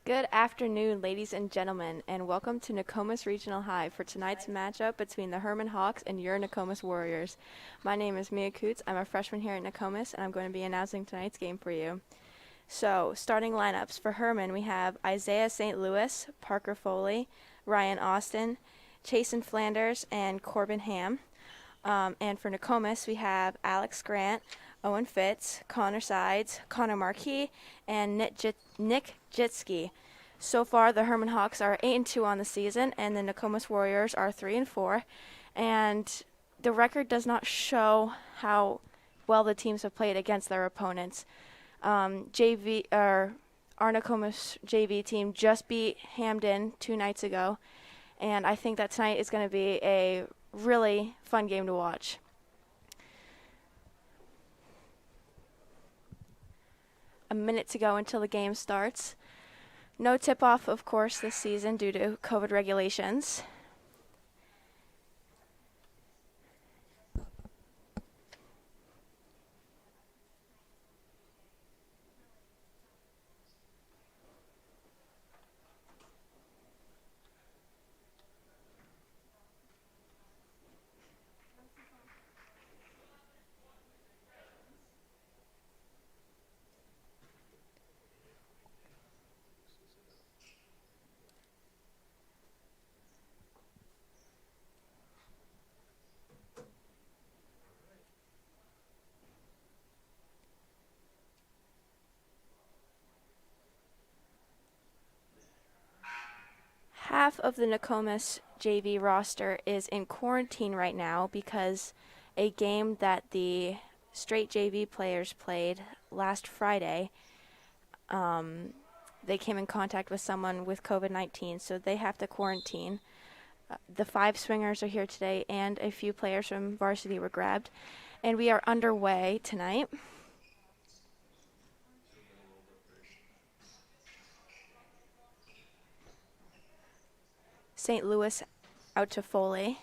Good afternoon, ladies and gentlemen, and welcome to Nokomis Regional High for tonight's matchup between the Hermon Hawks and your Nokomis Warriors. My name is Mia Coots. I'm a freshman here at Nokomis, and I'm going to be announcing tonight's game for you. So, starting lineups. For Hermon, we have Isaiah St. Louis, Parker Foley, Ryan Austin, Chasen Flanders, and Corbin Ham. And for Nokomis, we have Alex Grant, Owen Fitz, Connor Sides, Connor Marquis, and Nick Jitsky. So far, the Hermon Hawks are 8-2 on the season, and the Nokomis Warriors are 3-4. And the record does not show how well the teams have played against their opponents. Our Nokomis JV team just beat Hamden 2 nights ago, and I think that tonight is going to be a really fun game to watch. A minute to go until the game starts. No tip-off, of course, this season due to COVID regulations. half of the Nokomis JV roster is in quarantine right now because a game that the straight JV players played last Friday, they came in contact with someone with COVID-19, so they have to quarantine. The 5 swingers are here today, and a few players from Varsity were grabbed. And we are underway tonight. St. Louis out to Foley.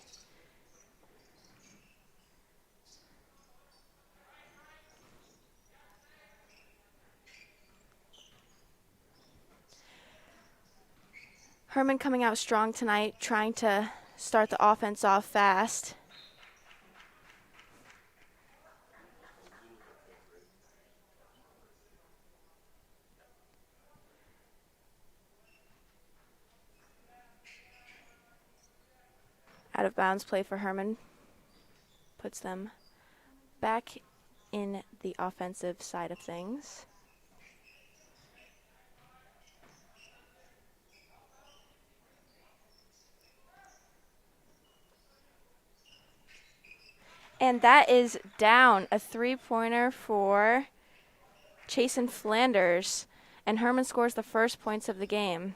Hermon coming out strong tonight, trying to start the offense off fast. Out of bounds play for Hermon. Puts them back in the offensive side of things. And that is down, a 3-pointer for Chasen Flanders. And Hermon scores the first points of the game.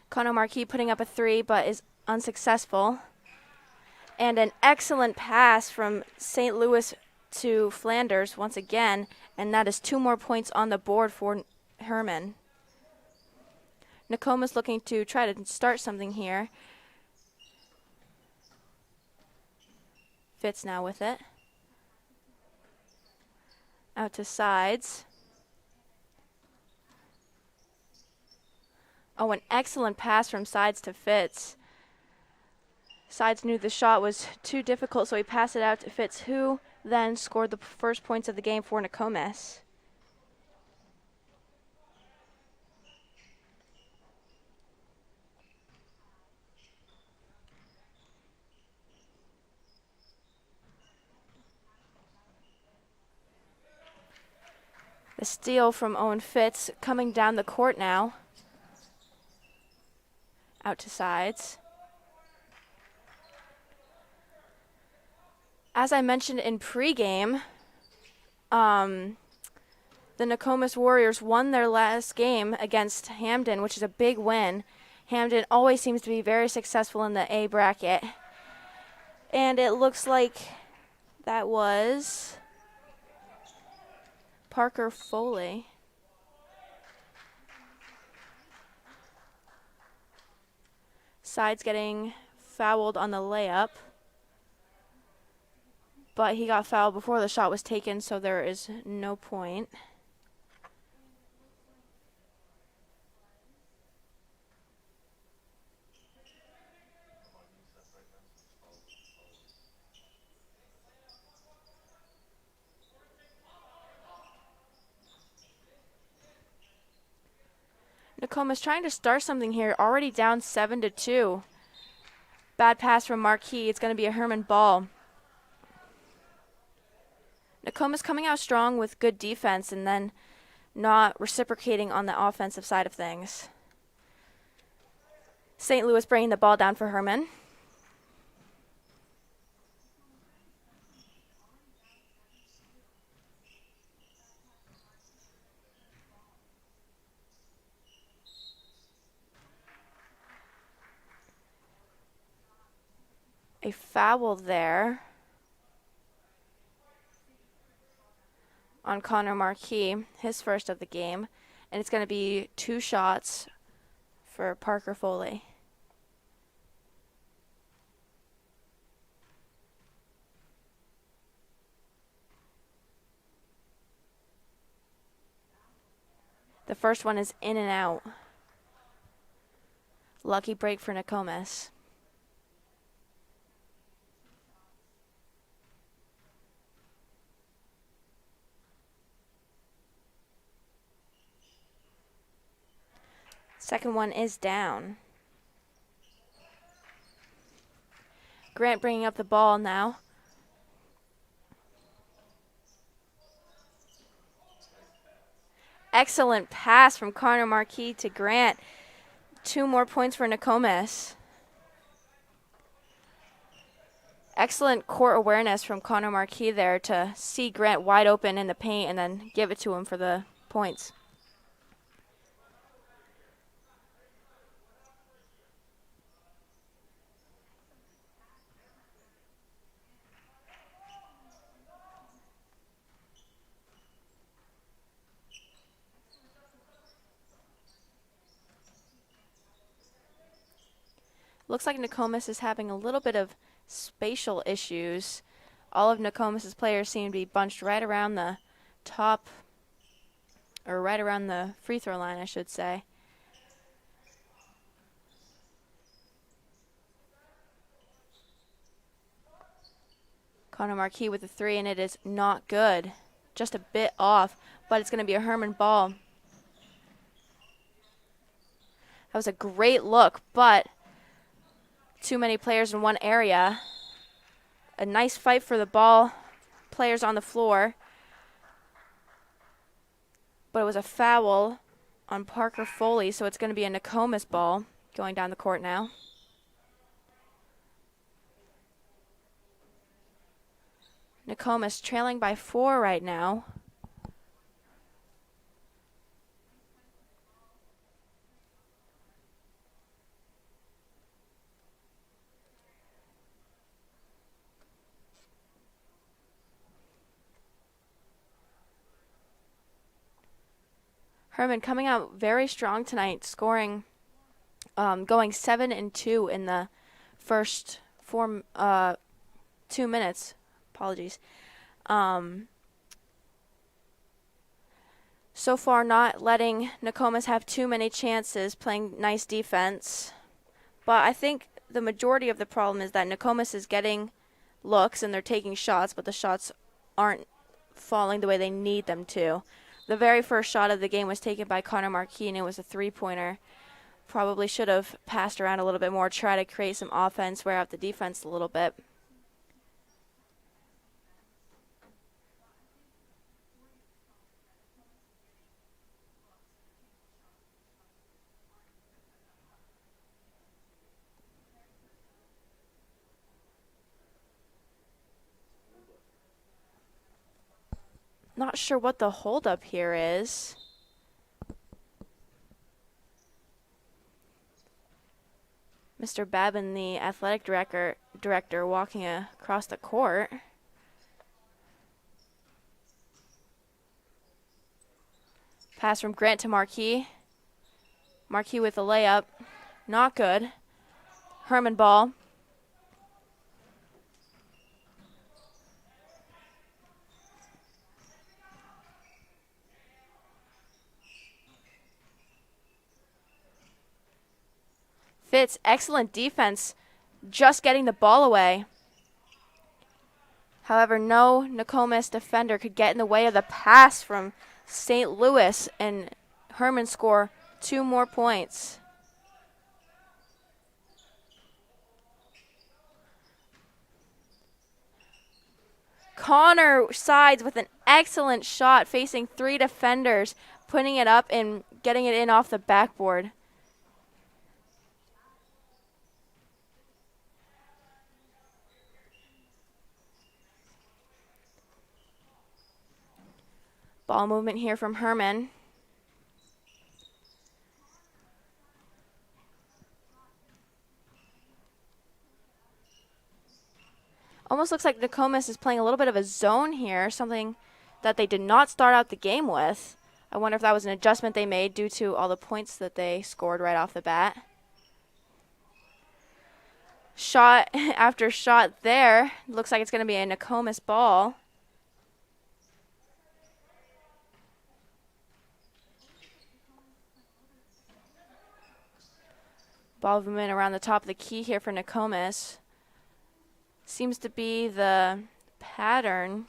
Connor Marquis putting up a 3, but is unsuccessful. And an excellent pass from St. Louis to Flanders once again. And that is 2 more points on the board for Hermon. Nokomis looking to try to start something here. Fitz now with it. Out to Sides. Oh, an excellent pass from Sides to Fitz. Sides knew the shot was too difficult, so he passed it out to Fitz, who then scored the first points of the game for Nokomis. The steal from Owen Fitz coming down the court now. Out to Sides. As I mentioned in pregame, the Nokomis Warriors won their last game against Hamden, which is a big win. Hamden always seems to be very successful in the A bracket. And it looks like that was Parker Foley. Sides getting fouled on the layup. But he got fouled before the shot was taken, so there is no point. Nokomis trying to start something here, already down 7-2. Bad pass from Marquis. It's going to be a Hermon ball. Nokomis coming out strong with good defense and then not reciprocating on the offensive side of things. St. Louis bringing the ball down for Hermon. A foul there on Connor Marquis, his first of the game. And it's going to be 2 shots for Parker Foley. The first one is in and out. Lucky break for Nokomis. Second one is down. Grant bringing up the ball now. excellent pass from Connor Marquis to Grant. 2 more points for Nokomis. Excellent court awareness from Connor Marquis there to see Grant wide open in the paint and then give it to him for the points. Looks like Nokomis is having a little bit of spatial issues. All of Nokomis' players seem to be bunched right around the top, or right around the free throw line, I should say. Connor Marquis with the 3, and it is not good. Just a bit off, but it's going to be a Hermon ball. That was a great look, but too many players in one area. A nice fight for the ball. Players on the floor. But it was a foul on Parker Foley, so it's going to be a Nokomis ball going down the court now. Nokomis trailing by 4 right now. Hermon coming out very strong tonight, scoring, going 7 and 2 in the first 2 minutes. Apologies. So far, not letting Nokomis have too many chances, playing nice defense. But I think the majority of the problem is that Nokomis is getting looks and they're taking shots, but the shots aren't falling the way they need them to. The very first shot of the game was taken by Connor Marquis, and it was a 3-pointer. Probably should have passed around a little bit more, try to create some offense, wear out the defense a little bit. Not sure what the holdup here is. Mr. Babin, the athletic director, walking across the court. Pass from Grant to Marquis. Marquis with a layup. Not good. Hermon ball. Fitz, excellent defense, just getting the ball away. However, no Nokomis defender could get in the way of the pass from St. Louis, and Hermon score 2 more points. Connor sides with an excellent shot, facing 3 defenders, putting it up and getting it in off the backboard. Ball movement here from Hermon. Almost looks like Nokomis is playing a little bit of a zone here, something that they did not start out the game with. I wonder if that was an adjustment they made due to all the points that they scored right off the bat. Shot after shot there. Looks like it's going to be a Nokomis ball. Ball movement around the top of the key here for Nokomis. Seems to be the pattern.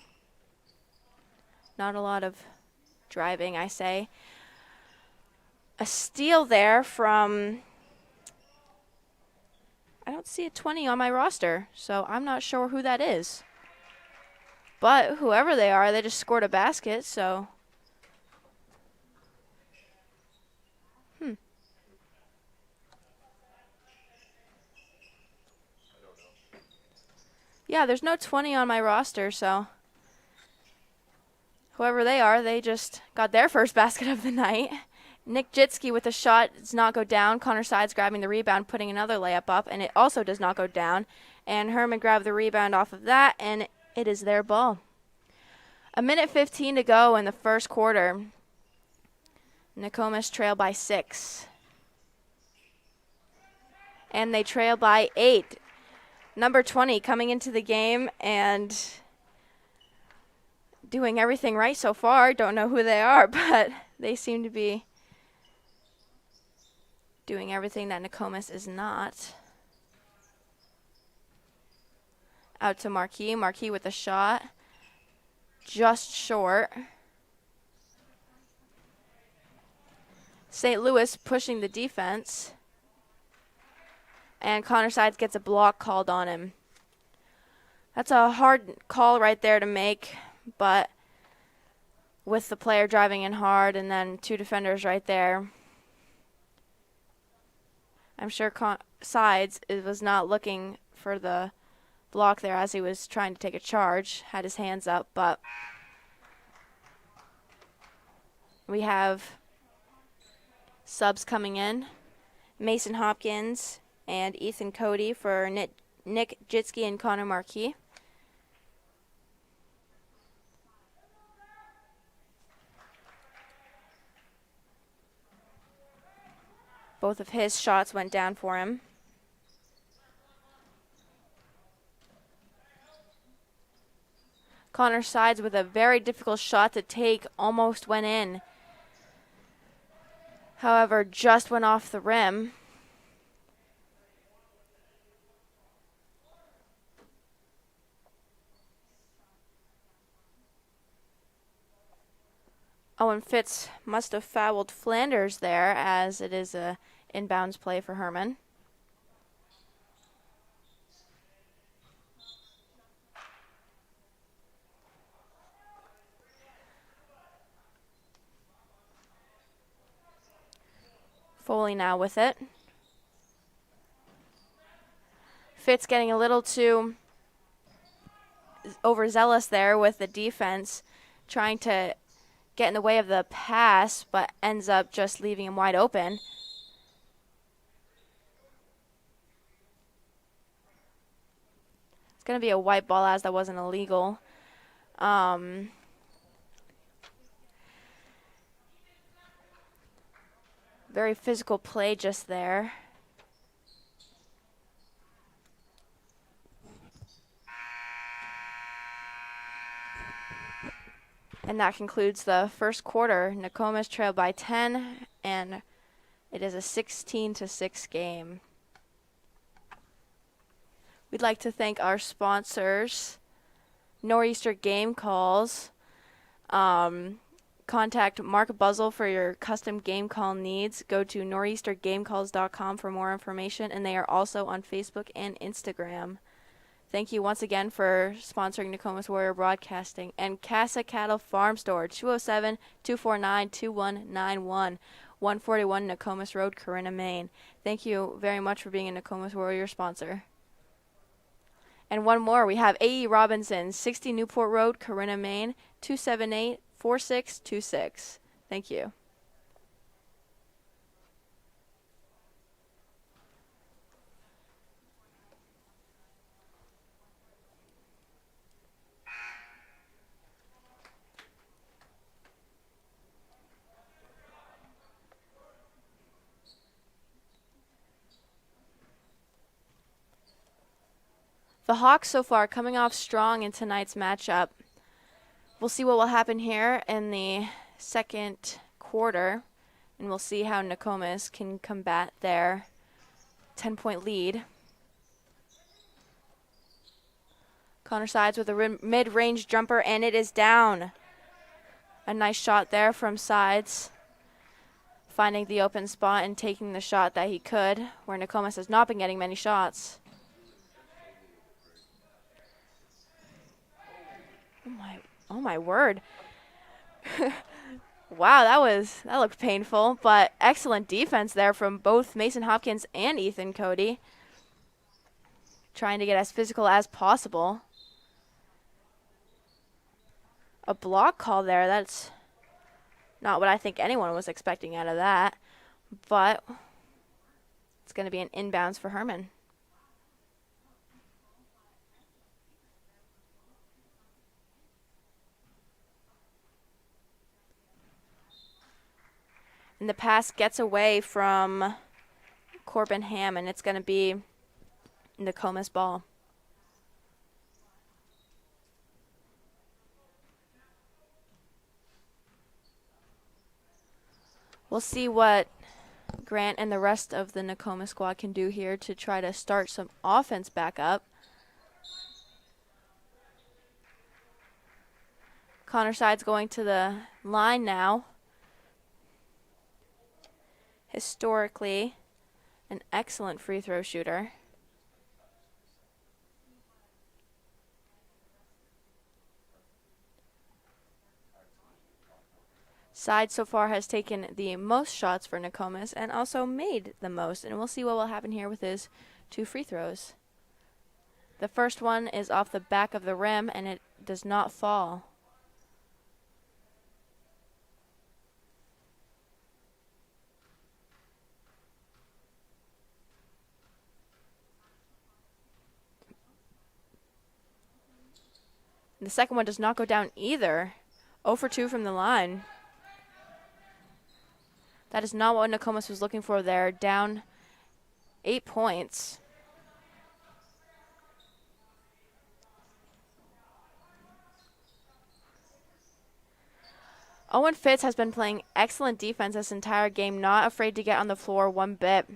Not a lot of driving, I say. A steal there from... I don't see a 20 on my roster, so I'm not sure who that is. But whoever they are, they just scored a basket, so... Yeah, there's no 20 on my roster, so whoever they are, they just got their first basket of the night. Nick Jitsky with a shot does not go down. Connor Sides grabbing the rebound, putting another layup up, and it also does not go down. And Hermon grabbed the rebound off of that, and it is their ball. 1:15 to go in the first quarter. Nokomis trail by 6. And they trail by 8. Number 20 coming into the game and doing everything right so far. Don't know who they are, but they seem to be doing everything that Nokomis is not. Out to Marquis. Marquis with a shot. Just short. St. Louis pushing the defense. And Connor Sides gets a block called on him. That's a hard call right there to make, but with the player driving in hard and then 2 defenders right there, I'm sure Sides was not looking for the block there as he was trying to take a charge, had his hands up, but we have subs coming in. Mason Hopkins and Ethan Cody for Nick Jitsky and Connor Marquis. Both of his shots went down for him. Connor Sides with a very difficult shot to take, almost went in. However, just went off the rim. Owen Fitz must have fouled Flanders there, as it is a inbounds play for Hermon. Foley now with it. Fitz getting a little too overzealous there with the defense, trying to get in the way of the pass, but ends up just leaving him wide open. It's going to be a white ball, as that wasn't illegal. Very physical play just there. And that concludes the first quarter. Nokomis trailed by 10, and it is a 16-6 game. We'd like to thank our sponsors, Nor'easter Game Calls. Contact Mark Buzzle for your custom game call needs. Go to nor'eastergamecalls.com for more information, and they are also on Facebook and Instagram. Thank you once again for sponsoring Nokomis Warrior Broadcasting. And Casa Cattle Farm Store, 207-249-2191, 141 Nokomis Road, Corinna, Maine. Thank you very much for being a Nokomis Warrior sponsor. And one more, we have A.E. Robinson, 60 Newport Road, Corinna, Maine, 278-4626. Thank you. The Hawks so far coming off strong in tonight's matchup. We'll see what will happen here in the second quarter, and we'll see how Nokomis can combat their 10-point lead. Connor Sides with a mid-range jumper, and it is down. A nice shot there from Sides, finding the open spot and taking the shot that he could, where Nokomis has not been getting many shots. Oh my word. Wow, that looked painful, but excellent defense there from both Mason Hopkins and Ethan Cody. trying to get as physical as possible. A block call there. That's not what I think anyone was expecting out of that. But it's going to be an inbounds for Hermon. And the pass gets away from Corbin Ham, and it's going to be Nokomis ball. We'll see what Grant and the rest of the Nokomis squad can do here to try to start some offense back up. Connor Side's going to the line now. Historically, an excellent free throw shooter. Side so far has taken the most shots for Nokomis and also made the most. And we'll see what will happen here with his 2 free throws. The first one is off the back of the rim, and it does not fall. The second one does not go down either. 0 for 2 from the line. That is not what Nokomis was looking for there. Down 8 points. Owen Fitz has been playing excellent defense this entire game, not afraid to get on the floor one bit.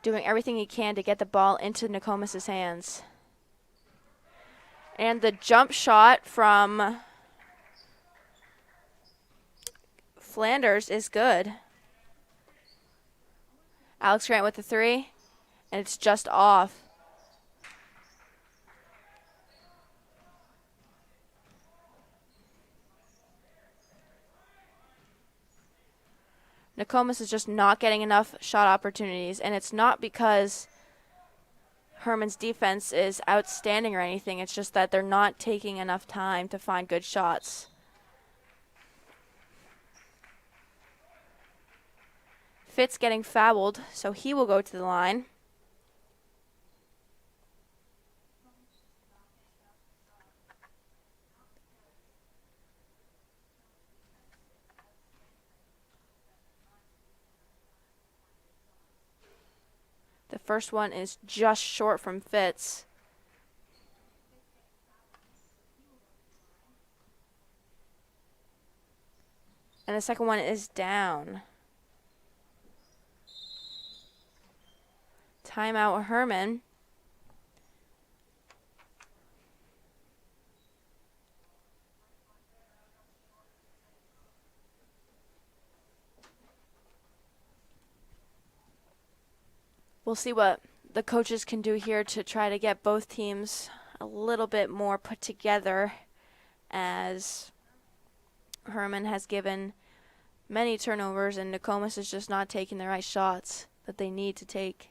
Doing everything he can to get the ball into Nokomis' hands. And the jump shot from Flanders is good. Alex Grant with the 3, and it's just off. Nokomis is just not getting enough shot opportunities, and it's not because Hermon's defense is outstanding or anything. It's just that they're not taking enough time to find good shots. Fitz getting fouled, so he will go to the line. The first one is just short from Fitz. And the second one is down. Timeout Hermon. We'll see what the coaches can do here to try to get both teams a little bit more put together, as Hermon has given many turnovers and Nokomis is just not taking the right shots that they need to take.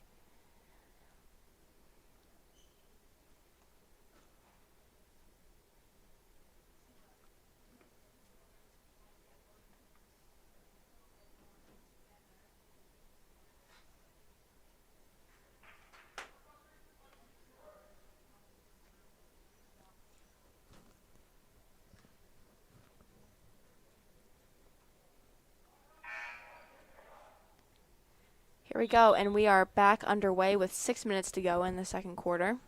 Here we go, and we are back underway with 6 minutes to go in the second quarter.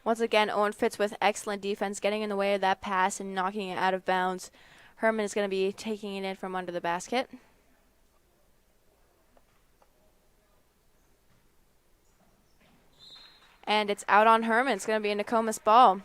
Once again, Owen Fitz with excellent defense, getting in the way of that pass and knocking it out of bounds. Hermon is going to be taking it in from under the basket. And it's out on Hermon. It's going to be a Nokomis ball.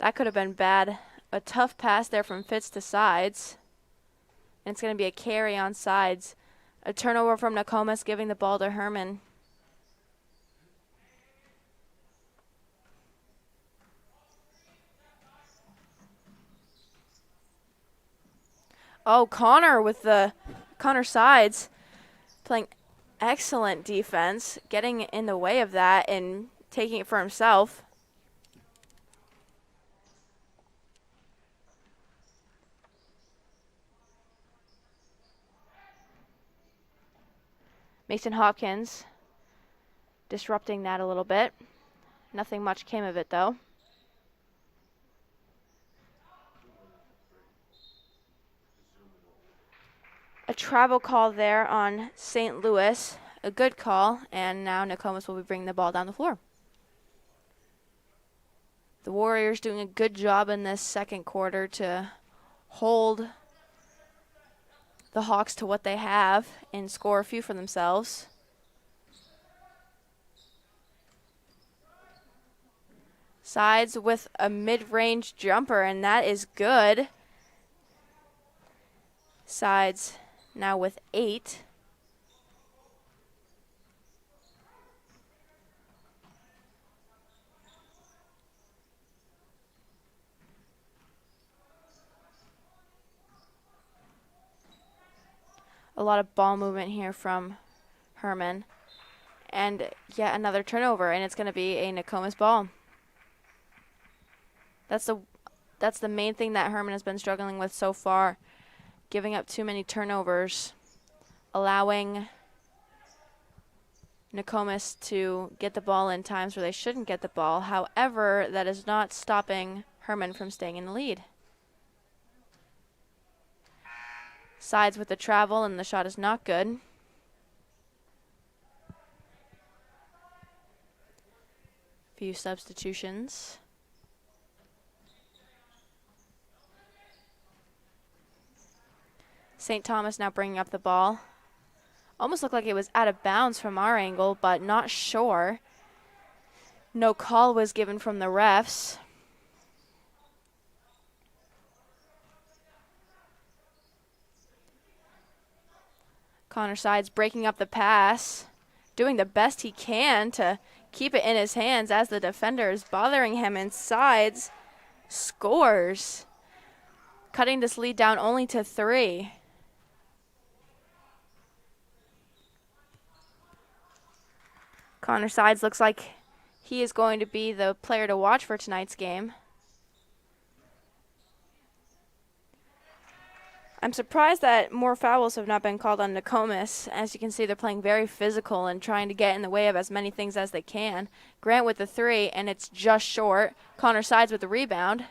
That could have been bad. A tough pass there from Fitz to Sides. And it's going to be a carry on Sides. A turnover from Nokomis, giving the ball to Hermon. Oh, Connor Sides playing excellent defense, getting in the way of that and taking it for himself. Mason Hopkins disrupting that a little bit. Nothing much came of it, though. A travel call there on St. Louis. A good call, and now Nokomis will be bringing the ball down the floor. The Warriors doing a good job in this second quarter to hold the Hawks to what they have and score a few for themselves. Sides with a mid-range jumper, and that is good. Sides now with 8. A lot of ball movement here from Hermon. And yet another turnover, and it's going to be a Nokomis ball. That's the main thing that Hermon has been struggling with so far. Giving up too many turnovers, allowing Nokomis to get the ball in times where they shouldn't get the ball. However, that is not stopping Hermon from staying in the lead. Sides with the travel, and the shot is not good. Few substitutions. St. Thomas now bringing up the ball. Almost looked like it was out of bounds from our angle, but not sure. No call was given from the refs. Connor Sides breaking up the pass, doing the best he can to keep it in his hands as the defender is bothering him, and Sides scores, cutting this lead down only to 3. Connor Sides looks like he is going to be the player to watch for tonight's game. I'm surprised that more fouls have not been called on Nokomis. As you can see, they're playing very physical and trying to get in the way of as many things as they can. Grant with the 3, and it's just short. Connor Sides with the rebound.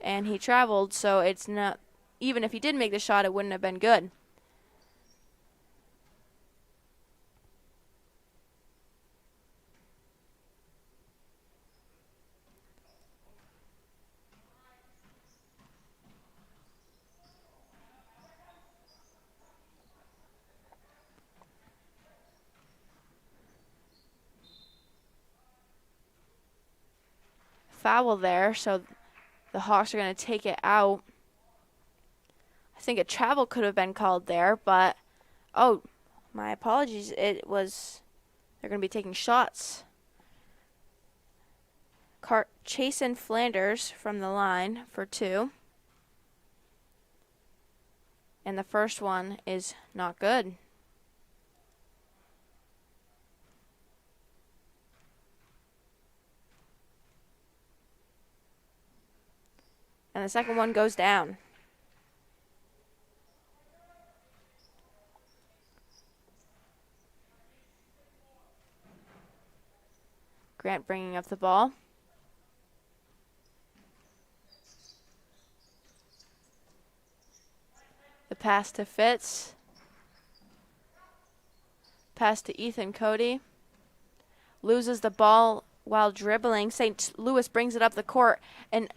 And he traveled, so it's not, even if he did make the shot, it wouldn't have been good. Foul there, so the Hawks are going to take it out. I think a travel could have been called there, but, oh, my apologies. They're going to be taking shots. Chasen Flanders from the line for 2. And the first one is not good. And the second one goes down. Grant bringing up the ball. The pass to Fitz. Pass to Ethan Cody. Loses the ball while dribbling. St. Louis brings it up the court, and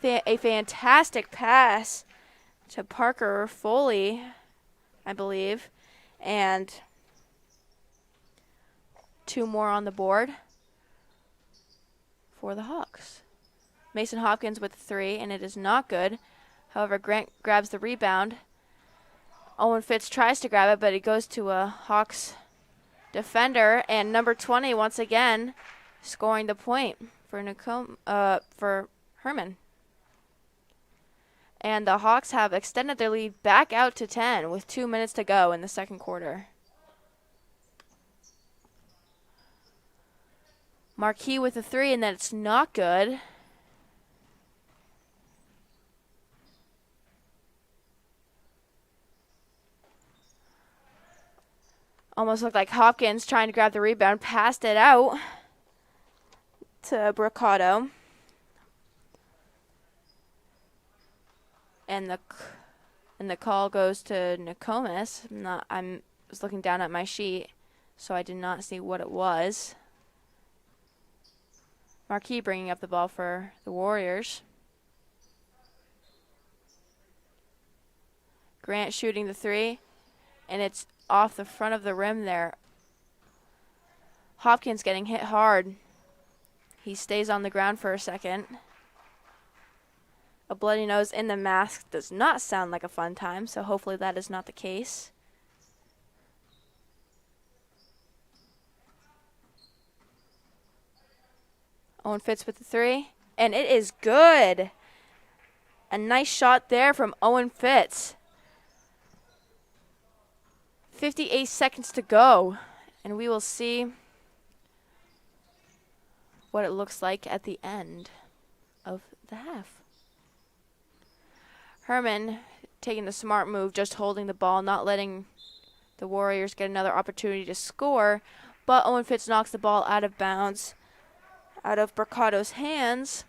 a fantastic pass to Parker Foley, I believe, and 2 more on the board for the Hawks. Mason Hopkins with a 3, and it is not good. However, Grant grabs the rebound. Owen Fitz tries to grab it, but it goes to a Hawks defender, and number 20 once again scoring the point for Hermon. And the Hawks have extended their lead back out to 10 with 2 minutes to go in the second quarter. Marquis with a 3, and that's not good. Almost looked like Hopkins trying to grab the rebound, passed it out to Bricado. And the call goes to Nokomis. I was looking down at my sheet, so I did not see what it was. Marquis bringing up the ball for the Warriors. Grant shooting the 3, and it's off the front of the rim there. Hopkins getting hit hard. He stays on the ground for a second. A bloody nose in the mask does not sound like a fun time, so hopefully that is not the case. Owen Fitz with the 3, and it is good. A nice shot there from Owen Fitz. 58 seconds to go, and we will see what it looks like at the end of the half. Hermon taking the smart move, just holding the ball, not letting the Warriors get another opportunity to score, but Owen Fitz knocks the ball out of bounds, out of Bricado's hands.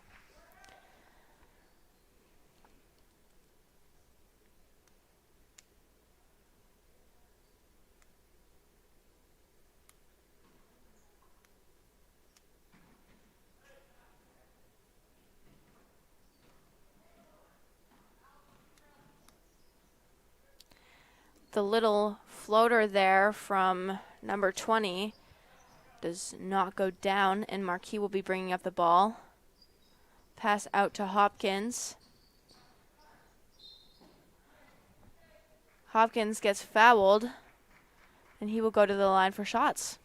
The little floater there from number 20 does not go down, and Marquis will be bringing up the ball. Pass out to Hopkins. Hopkins gets fouled, and he will go to the line for shots.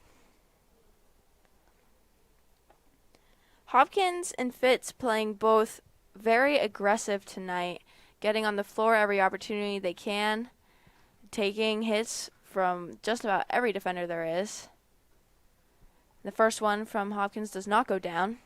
Hopkins and Fitz playing both very aggressive tonight, getting on the floor every opportunity they can, taking hits from just about every defender there is. The first one from Hopkins does not go down.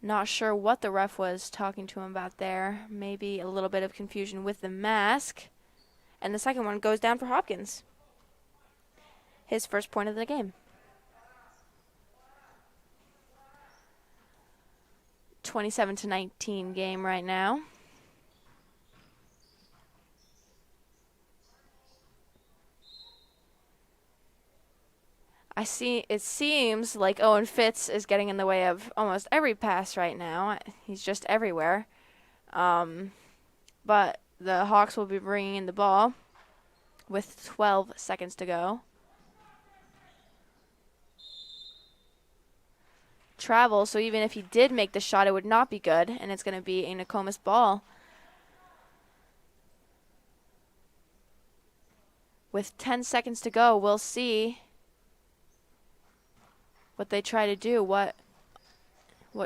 Not sure what the ref was talking to him about there. Maybe a little bit of confusion with the mask. And the second one goes down for Hopkins. His first point of the game. 27-19 game right now. It seems like Owen Fitz is getting in the way of almost every pass right now. He's just everywhere. But the Hawks will be bringing in the ball with 12 seconds to go. Travel, so even if he did make the shot, it would not be good, and it's going to be a Nokomis ball. With 10 seconds to go, we'll see what they try to do, what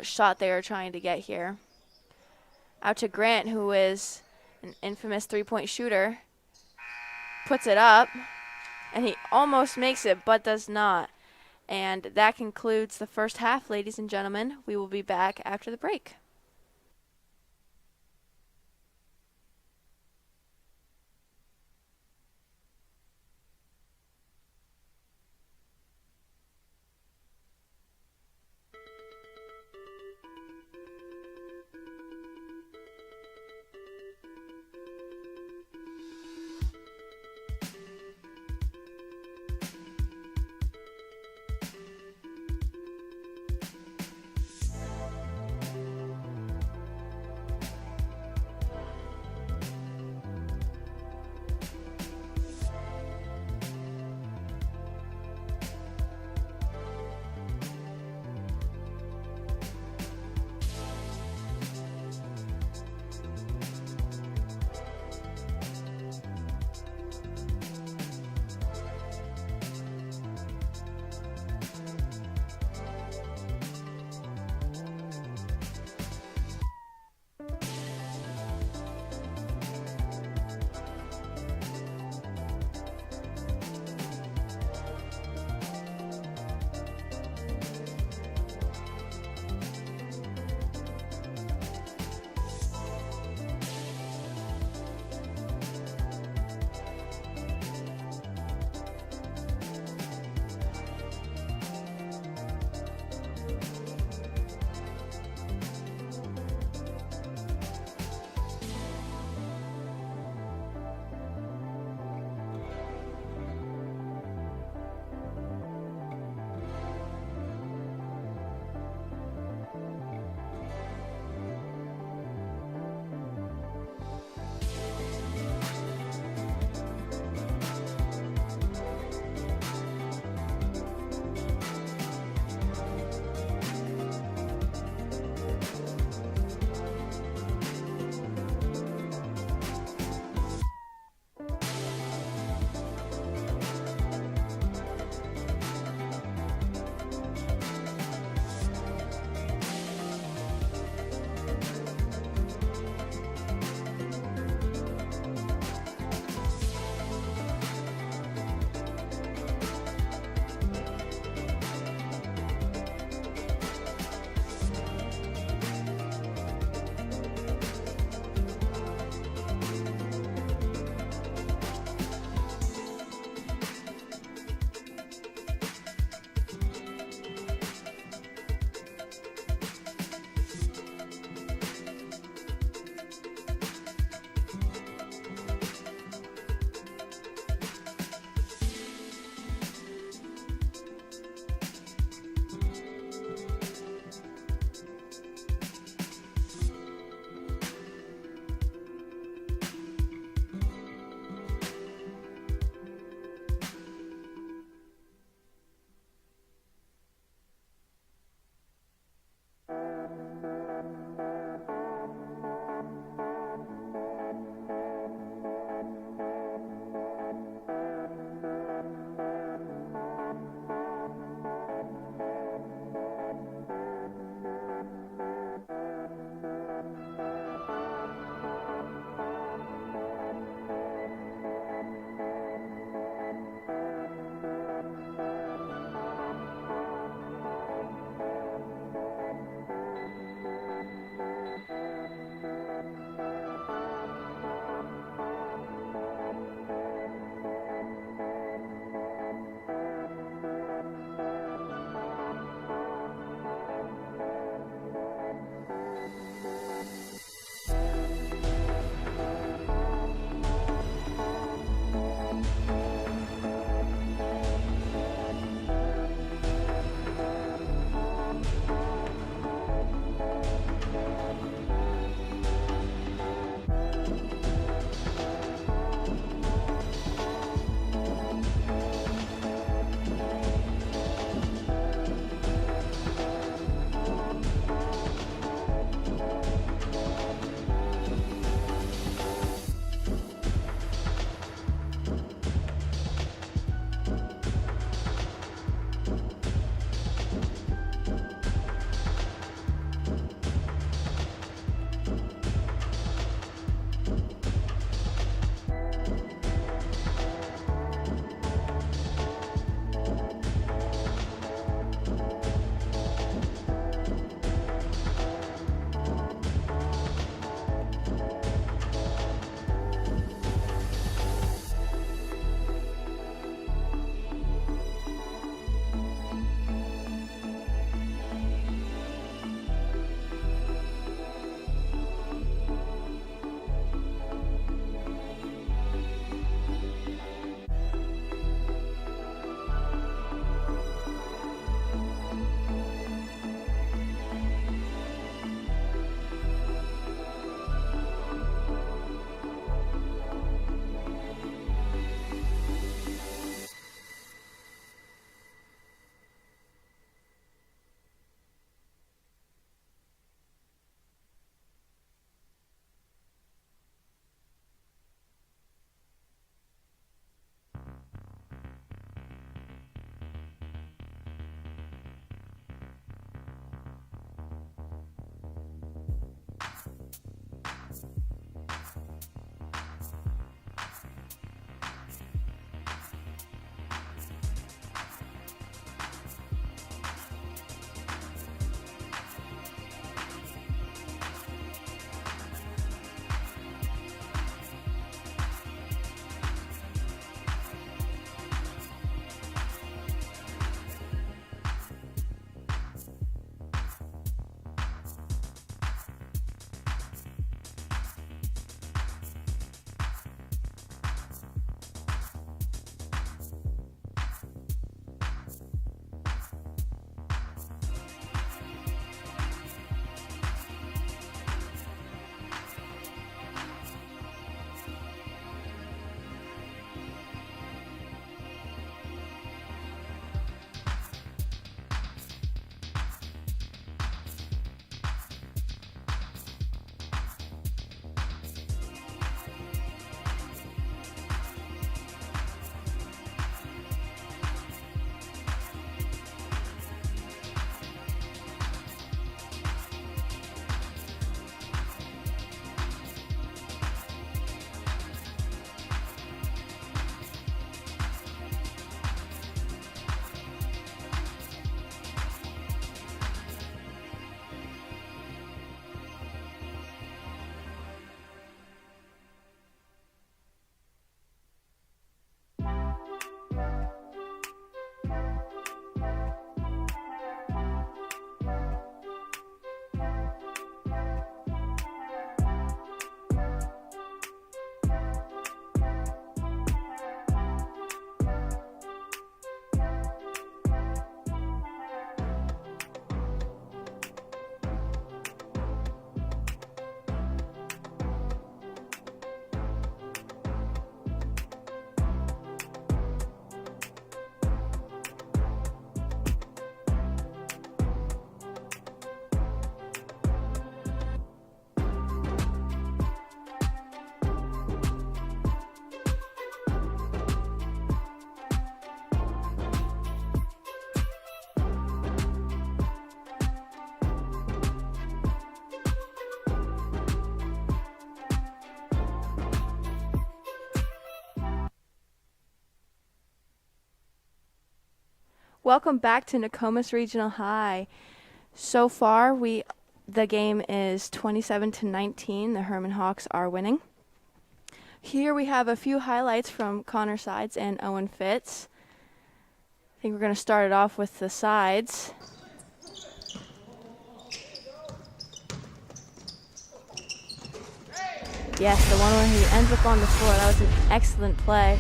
shot they are trying to get here. Out to Grant, who is an infamous three-point shooter. Puts it up, and he almost makes it, but does not. And that concludes the first half, ladies and gentlemen. We will be back after the break. Welcome back to Nokomis Regional High. So far, the game is 27-19. The Hermon Hawks are winning. Here we have a few highlights from Connor Sides and Owen Fitz. I think we're going to start it off with the sides. Yes, the one where he ends up on the floor. That was an excellent play.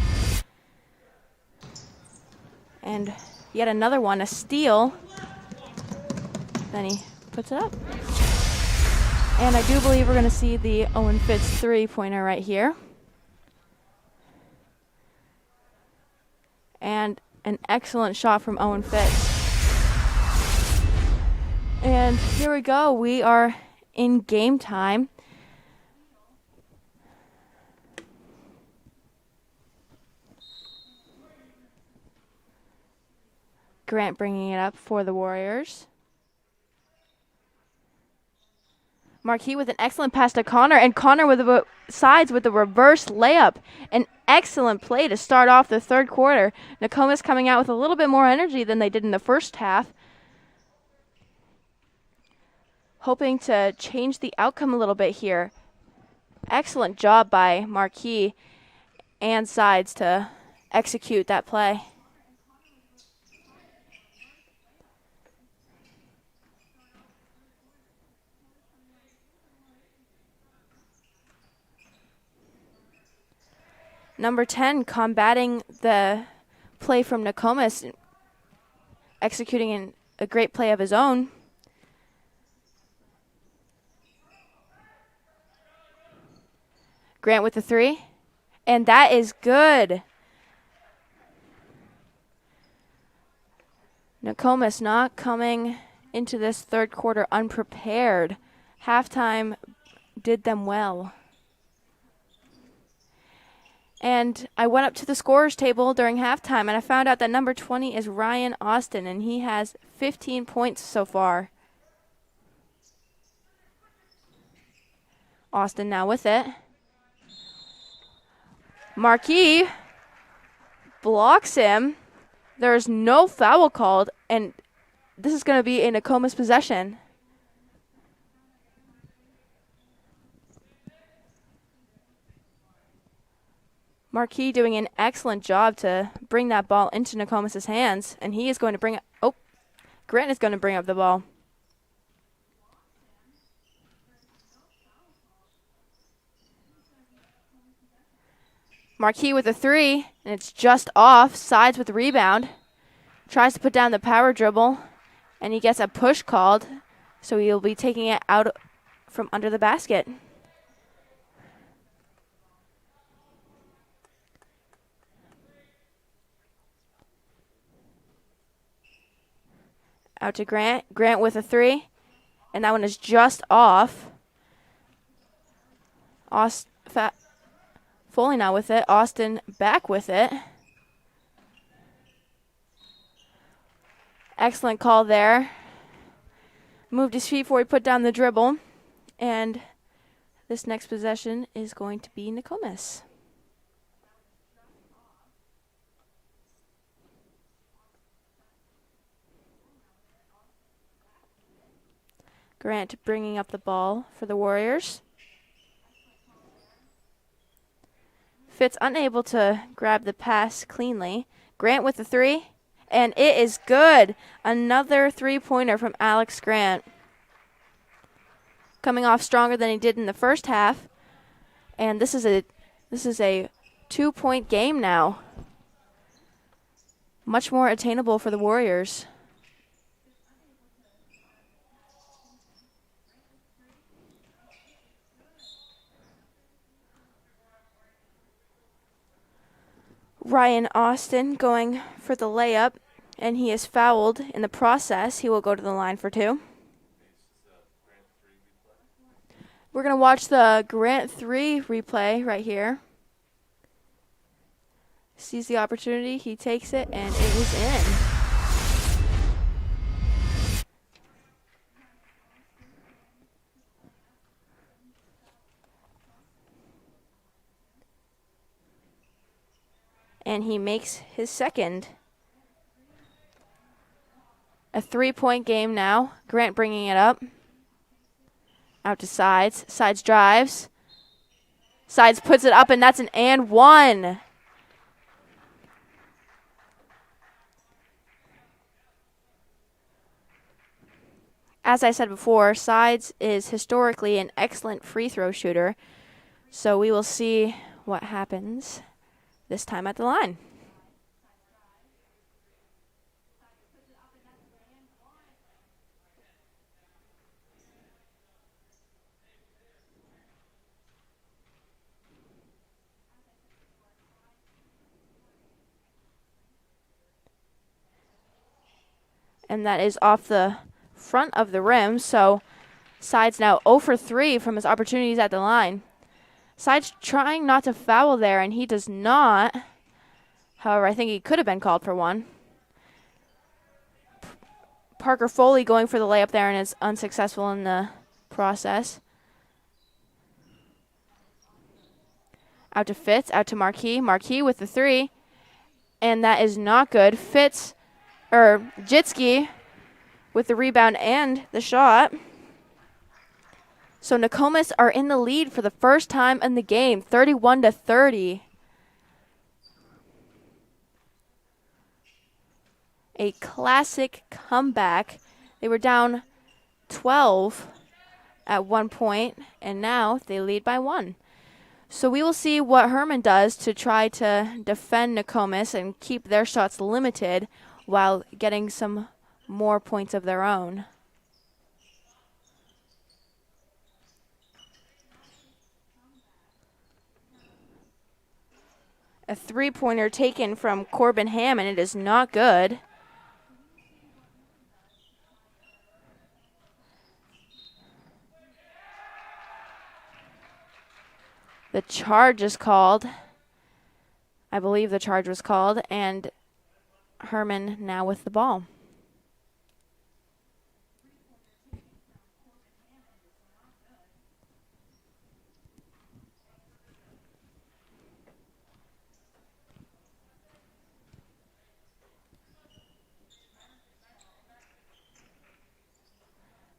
And yet another one, a steal. Then he puts it up. And I do believe we're going to see the Owen Fitz three-pointer right here. And an excellent shot from Owen Fitz. And here we go. We are in game time. Grant bringing it up for the Warriors. Marquis with an excellent pass to Connor, and Connor with the sides with the reverse layup. An excellent play to start off the third quarter. Nokomis coming out with a little bit more energy than they did in the first half. Hoping to change the outcome a little bit here. Excellent job by Marquis and Sides to execute that play. Number 10 combating the play from Nokomis, executing a great play of his own. Grant with the three, and that is good. Nokomis not coming into this third quarter unprepared. Halftime did them well. And I went up to the scorers table during halftime, and I found out that number 20 is Ryan Austin, and he has 15 points so far. Austin now with it. Marquis blocks him. There's no foul called, and this is going to be a Nokomis possession. Marquis doing an excellent job to bring that ball into Nokomis' hands, and he is going to bring it. Oh, Grant is going to bring up the ball. Marquis with a three, and it's just off. Sides with the rebound. Tries to put down the power dribble, and he gets a push called, so he'll be taking it out from under the basket. Out to Grant. Grant with a three, and that one is just off. Foley now with it. Austin back with it. Excellent call there. Moved his feet before he put down the dribble. And this next possession is going to be Nokomis. Grant bringing up the ball for the Warriors. Fitz unable to grab the pass cleanly. Grant with the three, and it is good. Another three-pointer from Alex Grant. Coming off stronger than he did in the first half, and this is a 2-point game now. Much more attainable for the Warriors. Ryan Austin going for the layup, and he is fouled in the process. He will go to the line for two. We're going to watch the Grant 3 replay right here. Sees the opportunity, he takes it, and it is in. And he makes his second. A 3-point game now. Grant bringing it up. Out to Sides. Sides drives. Sides puts it up, and that's an and one. As I said before, Sides is historically an excellent free throw shooter. So we will see what happens this time at the line. And that is off the front of the rim. So Sides now 0 for 3 from his opportunities at the line. Sides trying not to foul there, and he does not. However, I think he could have been called for one. Parker Foley going for the layup there and is unsuccessful in the process. Out to Fitz, out to Marquis. Marquis with the three, and that is not good. Jitski with the rebound and the shot. So Nokomis are in the lead for the first time in the game, 31-30. A classic comeback. They were down 12 at one point, and now they lead by 1. So we will see what Hermon does to try to defend Nokomis and keep their shots limited while getting some more points of their own. A three-pointer taken from Corbin Ham, and it is not good. The charge is called. I believe the charge was called, and Hermon now with the ball.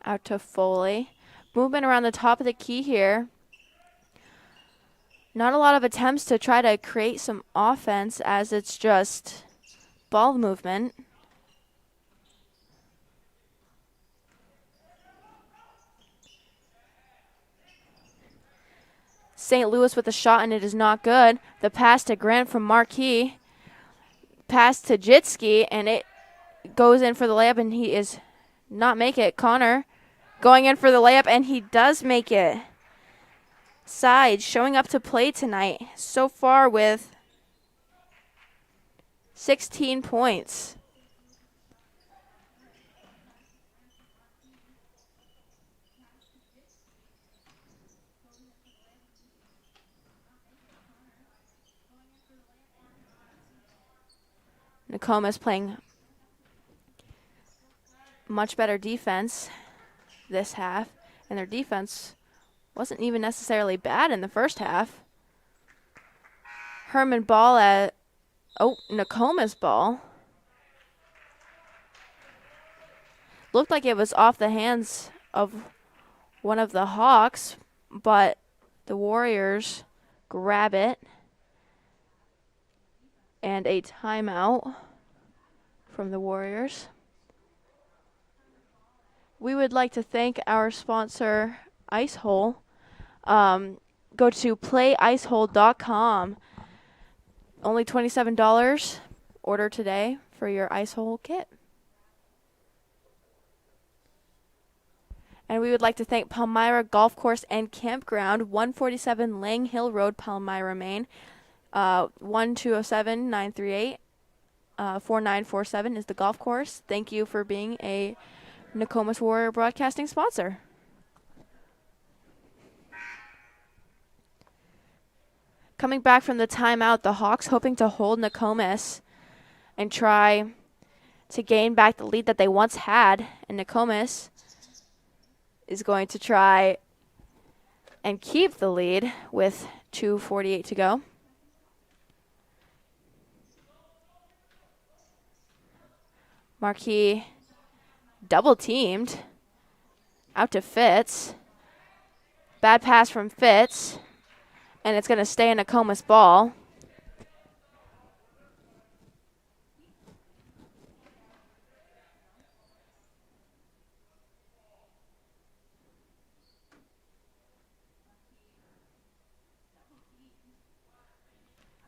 Out to Foley. Movement around the top of the key here. Not a lot of attempts to try to create some offense, as it's just ball movement. St. Louis with a shot, and it is not good. The pass to Grant from Marquis. Pass to Jitski, and it goes in for the layup, and he is not make it. Connor going in for the layup, and he does make it. Sides showing up to play tonight so far with 16 points. Nokomis playing much better defense this half, and their defense wasn't even necessarily bad in the first half. Hermon ball at, Nokomis ball. Looked like it was off the hands of one of the Hawks, but the Warriors grab it. And a timeout from the Warriors. We would like to thank our sponsor, Icehole. Go to playicehole.com. Only $27. Order today for your Icehole kit. And we would like to thank Palmyra Golf Course and Campground, 147 Lang Hill Road, Palmyra, Maine. 1-207-938 4947 is the golf course. Thank you for being a Nokomis Warrior Broadcasting sponsor. Coming back from the timeout, the Hawks hoping to hold Nokomis and try to gain back the lead that they once had, and Nokomis is going to try and keep the lead with 2:48 to go. Marquis double teamed. Out to Fitz. Bad pass from Fitz. And it's going to stay in Nokomis ball.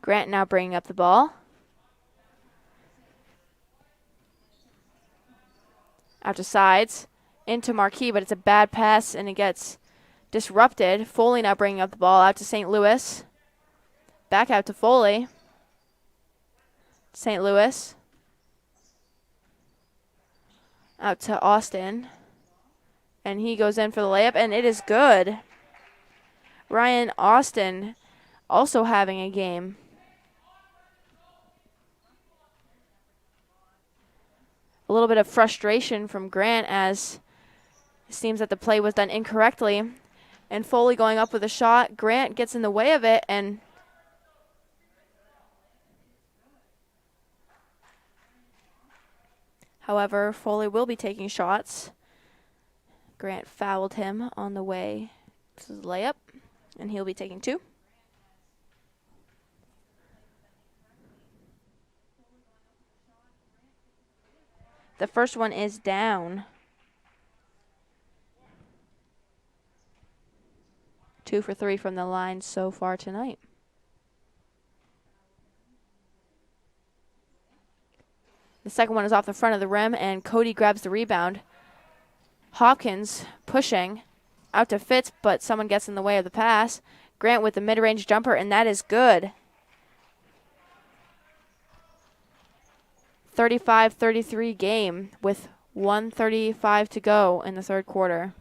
Grant now bringing up the ball. Out to Sides. Into Marquis, but it's a bad pass, and it gets disrupted. Foley now bringing up the ball. Out to St. Louis. Back out to Foley. St. Louis. Out to Austin. And he goes in for the layup, and it is good. Ryan Austin also having a game. A little bit of frustration from Grant as it seems that the play was done incorrectly. And Foley going up with a shot. Grant gets in the way of it, and however, Foley will be taking shots. Grant fouled him on the way to the layup, and he'll be taking 2. The first one is down. 2 for 3 from the line so far tonight. The second one is off the front of the rim, and Cody grabs the rebound. Hopkins pushing out to Fitz, but someone gets in the way of the pass. Grant with the mid-range jumper, and that is good. 35-33 game with 1:35 to go in the third quarter.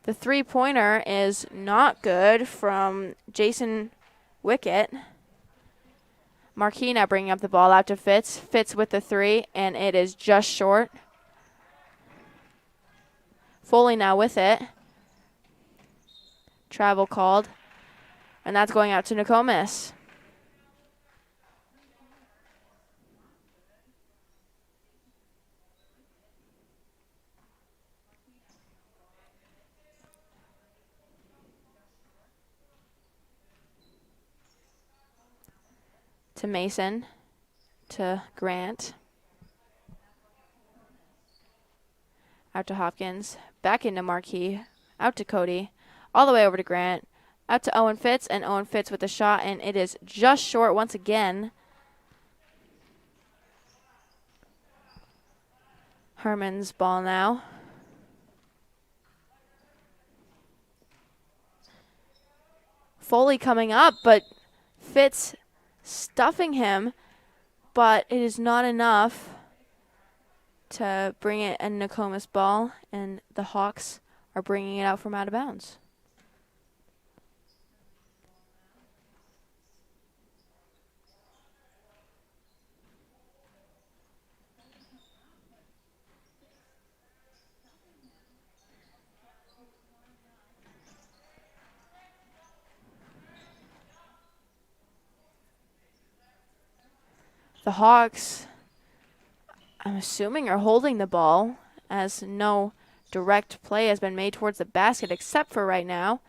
The three-pointer is not good from Jason Wickett. Marquis now bringing up the ball out to Fitz. Fitz with the 3, and it is just short. Foley now with it. Travel called, and that's going out to Nokomis. To Mason, to Grant, out to Hopkins, back into Marquis, out to Cody, all the way over to Grant, out to Owen Fitz, and Owen Fitz with the shot, and it is just short once again. Hermon's ball now. Foley coming up, but Fitz stuffing him, but it is not enough to bring it a Nokomis ball, and the Hawks are bringing it out from out of bounds. The Hawks, I'm assuming, are holding the ball as no direct play has been made towards the basket except for right now.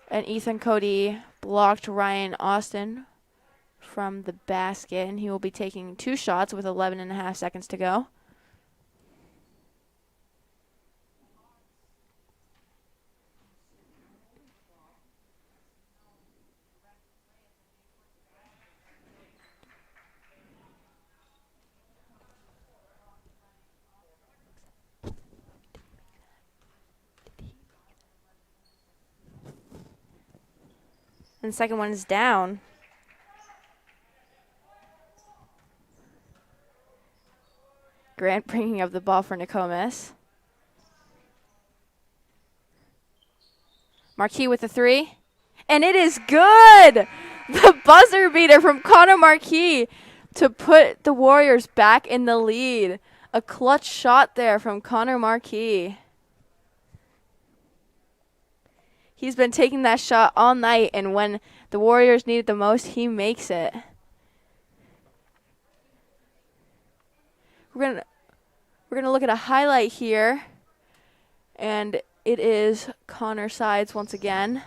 And Ethan Cody blocked Ryan Austin from the basket, and he will be taking 2 shots with 11.5 seconds to go. And the second one is down. Grant bringing up the ball for Nokomis. Marquis with the 3. And it is good! The buzzer beater from Connor Marquis to put the Warriors back in the lead. A clutch shot there from Connor Marquis. He's been taking that shot all night, and when the Warriors need it the most, he makes it. We're gonna look at a highlight here, and it is Connor Sides once again.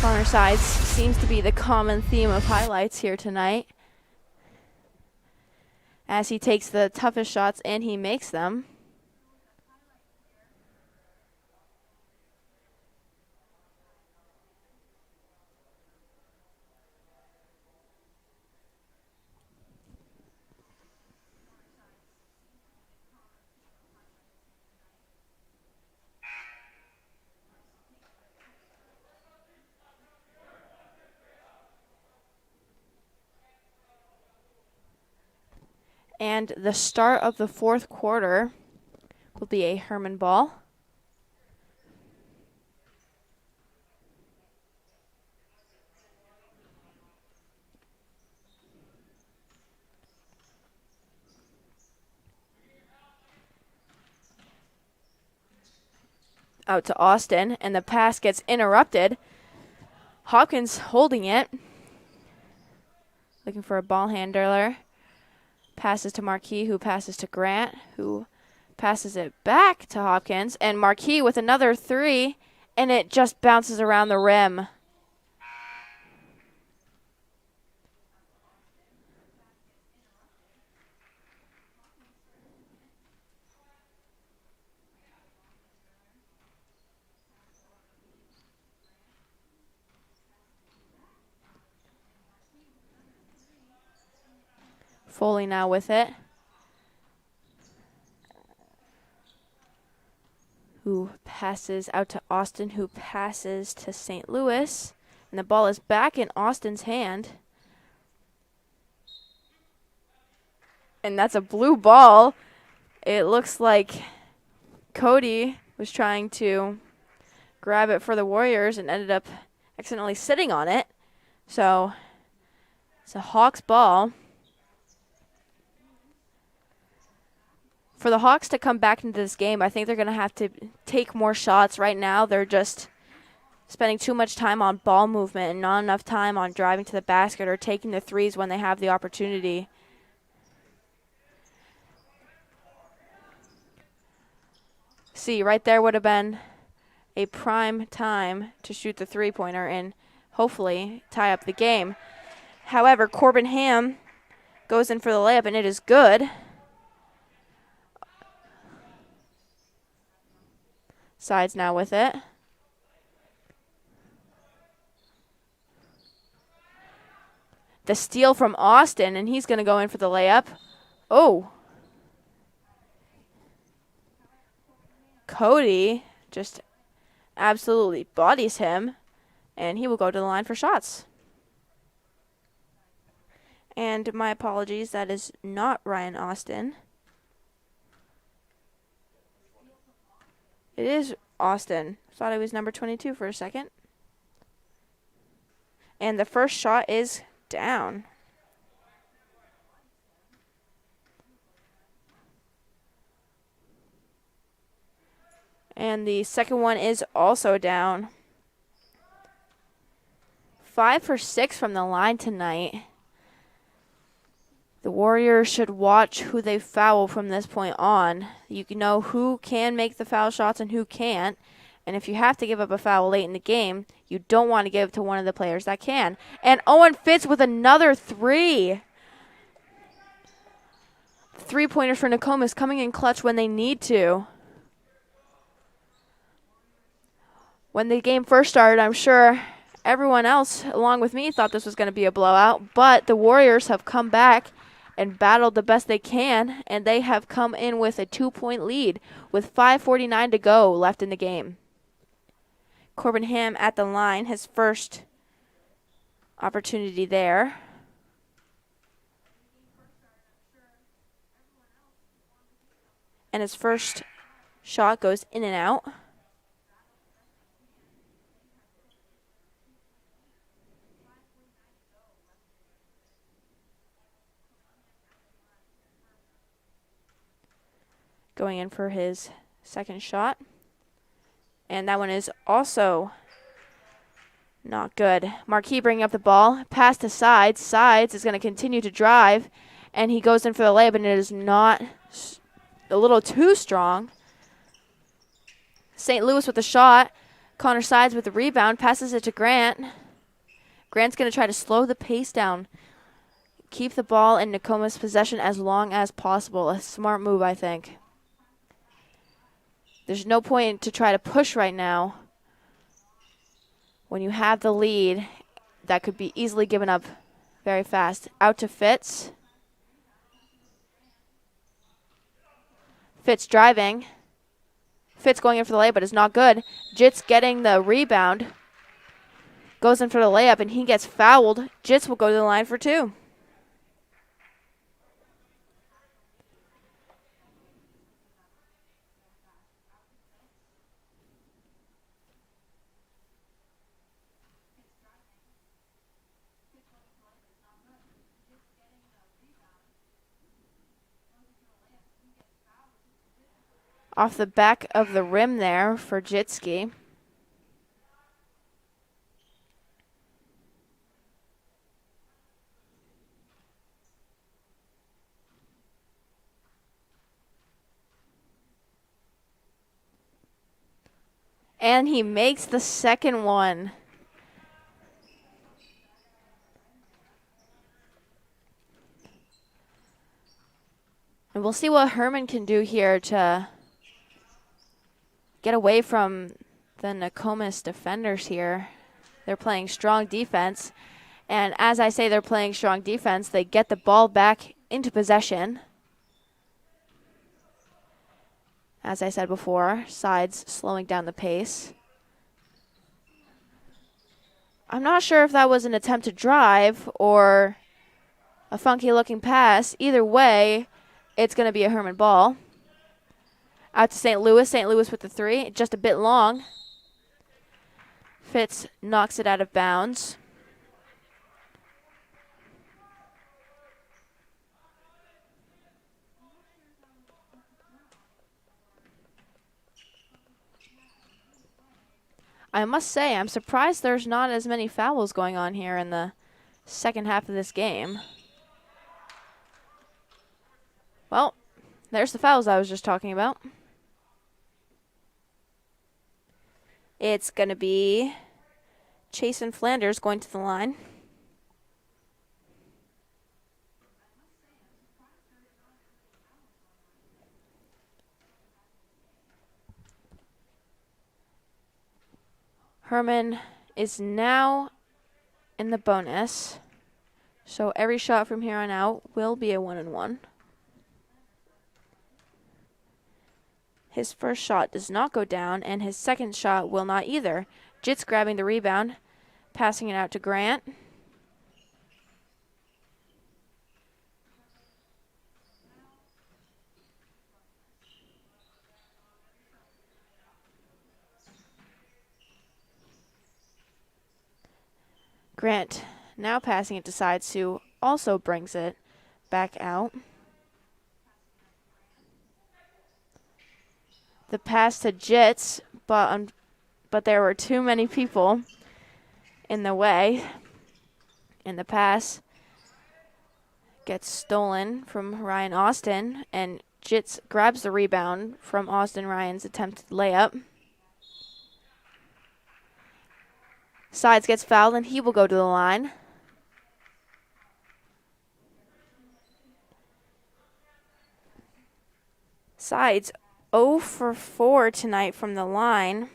Connor Sides seems to be the common theme of highlights here tonight, as he takes the toughest shots and he makes them. And the start of the fourth quarter will be a Hermon ball. Out to Austin, and the pass gets interrupted. Hopkins holding it. Looking for a ball handler. Passes to Marquis, who passes to Grant, who passes it back to Hopkins. And Marquis with another three, and it just bounces around the rim. Foley now with it. Who passes out to Austin, who passes to St. Louis. And the ball is back in Austin's hand. And that's a blue ball. It looks like Cody was trying to grab it for the Warriors and ended up accidentally sitting on it. So it's a Hawks ball. For the Hawks to come back into this game, I think they're going to have to take more shots. Right now, they're just spending too much time on ball movement and not enough time on driving to the basket or taking the threes when they have the opportunity. See, right there would have been a prime time to shoot the three-pointer and hopefully tie up the game. However, Corbin Ham goes in for the layup, and it is good. Sides now with it. The steal from Austin, and he's going to go in for the layup. Oh. Cody just absolutely bodies him, and he will go to the line for shots. And my apologies, that is not Ryan Austin. It is Austin. Thought it was number 22 for a second. And the first shot is down. And the second one is also down. 5 for 6 from the line tonight. The Warriors should watch who they foul from this point on. You can know who can make the foul shots and who can't. And if you have to give up a foul late in the game, you don't want to give it to one of the players that can. And Owen Fitz with another three. Three-pointers for Nokomis coming in clutch when they need to. When the game first started, I'm sure everyone else, along with me, thought this was going to be a blowout. But the Warriors have come back and battled the best they can, and they have come in with a 2-point lead with 5:49 to go left in the game. Corbin Ham at the line, his first opportunity there. And his first shot goes in and out. Going in for his second shot. And that one is also Not good. Marquis bringing up the ball. Pass to Sides. Sides is going to continue to drive, and he goes in for the layup, and it is not a little too strong. St. Louis with the shot. Connor Sides with the rebound. Passes it to Grant. Grant's going to try to slow the pace down. Keep the ball in Nokomis' possession as long as possible. A smart move, I think. There's no point to try to push right now. When you have the lead, that could be easily given up very fast. Out to Fitz. Fitz driving. Fitz going in for the layup, but it's not good. Jits getting the rebound. Goes in for the layup, and he gets fouled. Jits will go to the line for two. Off the back of the rim there for Jitski. And he makes the second one. And we'll see what Hermon can do here to get away from the Nokomis defenders here. They're playing strong defense. And as I say they're playing strong defense, they get the ball back into possession. As I said before, Sides slowing down the pace. I'm not sure if that was an attempt to drive or a funky looking pass. Either way, it's going to be a Hermon ball. Out to St. Louis. St. Louis with the three. Just a bit long. Fitz knocks it out of bounds. I must say, I'm surprised there's not as many fouls going on here in the second half of this game. Well, there's the fouls I was just talking about. It's going to be Chasen Flanders going to the line. Hermon is now in the bonus, so every shot from here on out will be a 1-and-1. His first shot does not go down, and his second shot will not either. Jits grabbing the rebound, passing it out to Grant. Grant now passing it to Sides, who also brings it back out. The pass to Jits, but there were too many people in the way. And the pass gets stolen from Ryan Austin, and Jits grabs the rebound from Austin Ryan's attempted layup. Sides gets fouled, and he will go to the line. Sides 0 for 4 tonight from the line,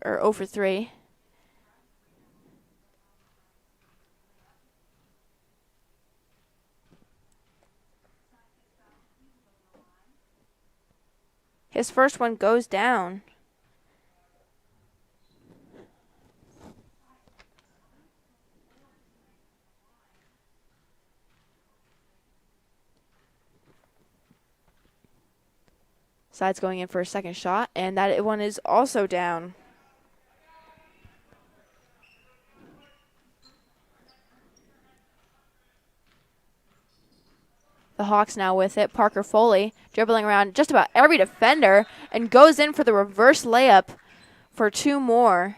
or 0 for 3. His first one goes down. Sides going in for a second shot, and that one is also down. The Hawks now with it. Parker Foley dribbling around just about every defender and goes in for the reverse layup for two more.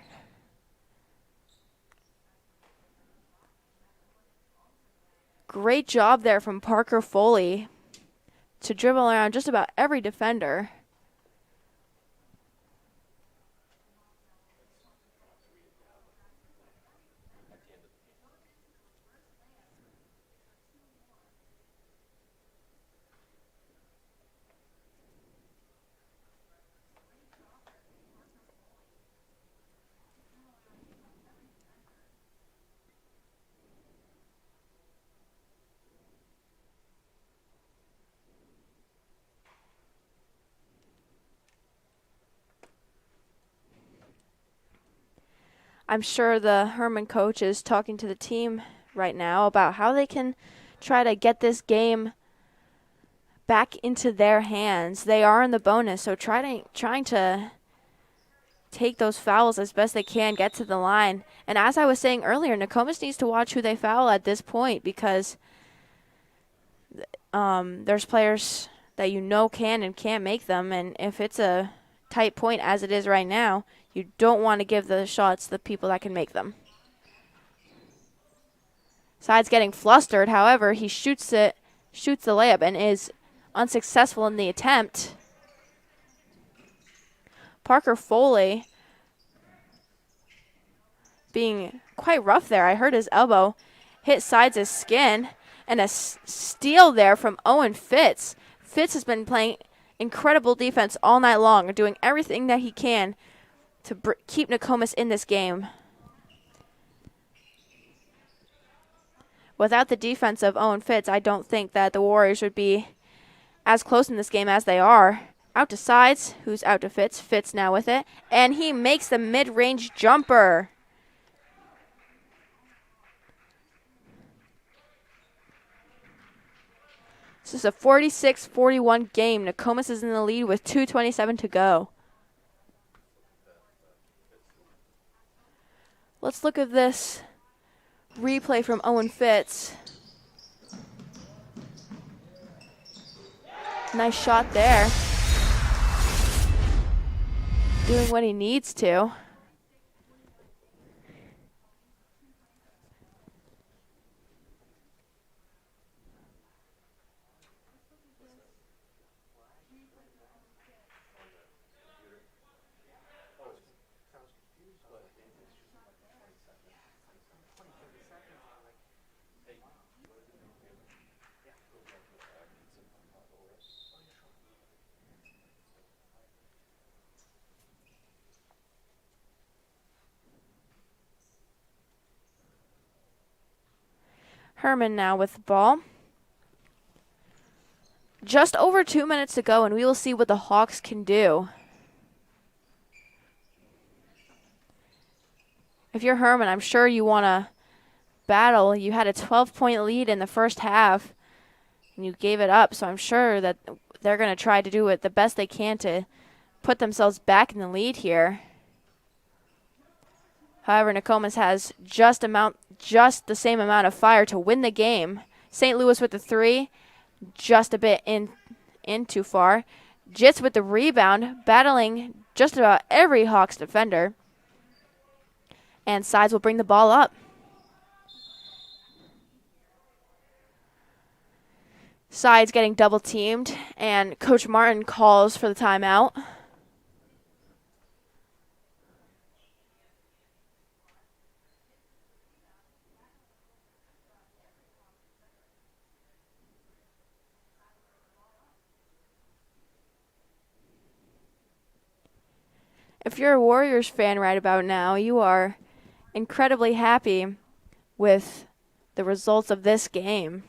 Great job there from Parker Foley to dribble around just about every defender. I'm sure the Hermon coach is talking to the team right now about how they can try to get this game back into their hands. They are in the bonus, so trying to take those fouls as best they can, get to the line. And as I was saying earlier, Nokomis needs to watch who they foul at this point, because there's players that you know can and can't make them, and if it's a tight point as it is right now, you don't want to give the shots to the people that can make them. Side's getting flustered. However, he shoots the layup and is unsuccessful in the attempt. Parker Foley being quite rough there. I heard his elbow hit Sides' skin, and a steal there from Owen Fitz. Fitz has been playing incredible defense all night long and doing everything that he can to keep Nokomis in this game. Without the defense of Owen Fitz, I don't think that the Warriors would be as close in this game as they are. Out to Sides, who's out to Fitz. Fitz now with it, and he makes the mid-range jumper. This is a 46-41 game. Nokomis is in the lead with 2:27 to go. Let's look at this replay from Owen Fitz. Nice shot there. Doing what he needs to. Hermon now with the ball. Just over 2 minutes to go, and we will see what the Hawks can do. If you're Hermon, I'm sure you want to battle. You had a 12-point lead in the first half, and you gave it up, so I'm sure that they're going to try to do it the best they can to put themselves back in the lead here. However, Nokomis has just the same amount of fire to win the game. St. Louis with the three, just a bit in too far. Jits with the rebound, battling just about every Hawks defender. And Sides will bring the ball up. Sides getting double teamed, and Coach Martin calls for the timeout. If you're a Warriors fan right about now, you are incredibly happy with the results of this game.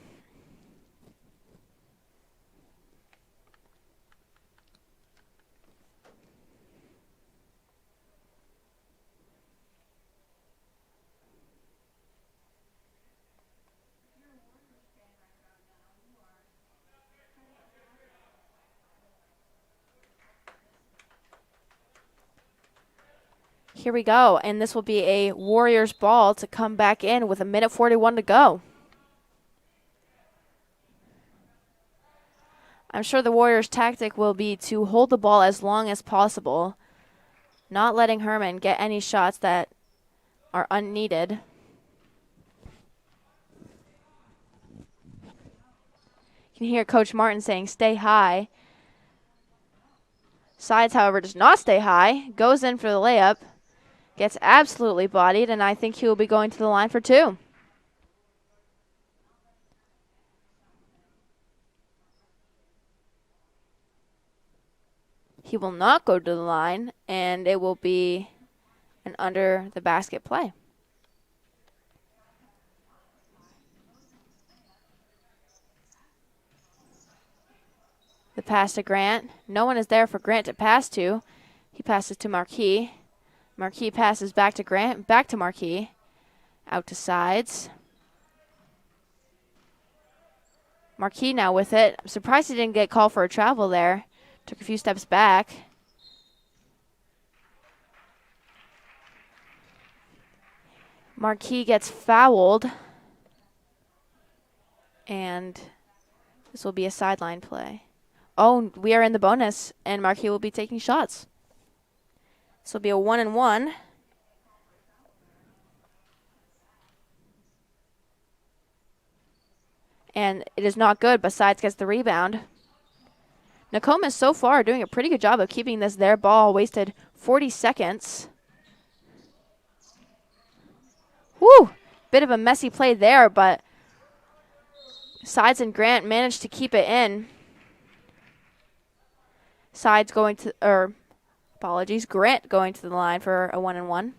Here we go, and this will be a Warriors ball to come back in with 1:41 to go. I'm sure the Warriors' tactic will be to hold the ball as long as possible, not letting Hermon get any shots that are unneeded. can hear Coach Martin saying, "Stay high." Sides, however, does not stay high. Goes in for the layup. Gets absolutely bodied, and I think he will be going to the line for 2. He will not go to the line, and it will be an under the basket play. The pass to Grant. No one is there for Grant to pass to. He passes to Marquis. Marquis passes back to Grant, back to Marquis. Out to Sides. Marquis now with it. I'm surprised he didn't get called for a travel there. Took a few steps back. Marquis gets fouled. And this will be a sideline play. Oh, we are in the bonus, and Marquis will be taking shots. This will be a 1-and-1. And it is not good, but Sides gets the rebound. Nokomis so far doing a pretty good job of keeping this their ball. Wasted 40 seconds. Woo! Bit of a messy play there, but Sides and Grant managed to keep it in. Sides going to, Grant going to the line for a 1-and-1.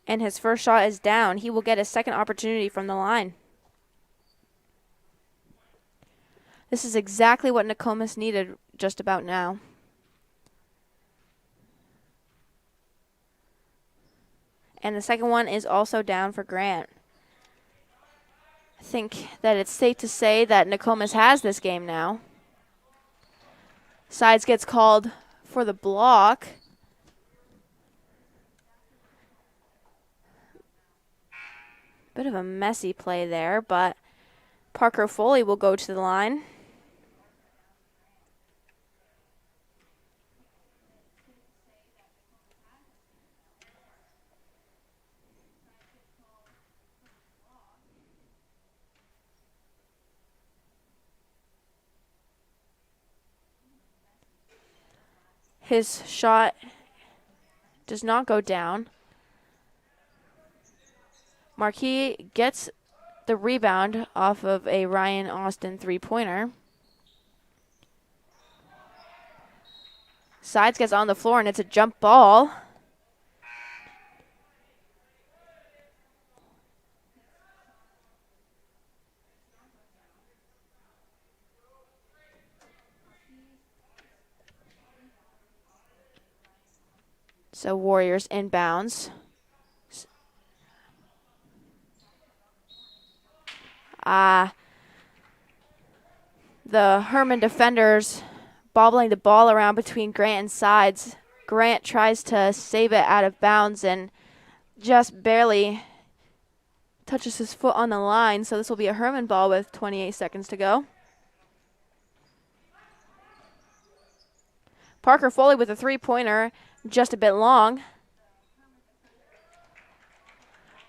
And his first shot is down. He will get a second opportunity from the line. This is exactly what Nokomis needed just about now. And the second one is also down for Grant. I think that it's safe to say that Nokomis has this game now. Sides gets called for the block. Bit of a messy play there, but Parker Foley will go to the line. His shot does not go down. Marquis gets the rebound off of a Ryan Austin three-pointer. Sides gets on the floor, and it's a jump ball. So Warriors inbounds. The Hermon defenders bobbling the ball around between Grant and Sides. Grant tries to save it out of bounds and just barely touches his foot on the line. So this will be a Hermon ball with 28 seconds to go. Parker Foley with a three-pointer, just a bit long.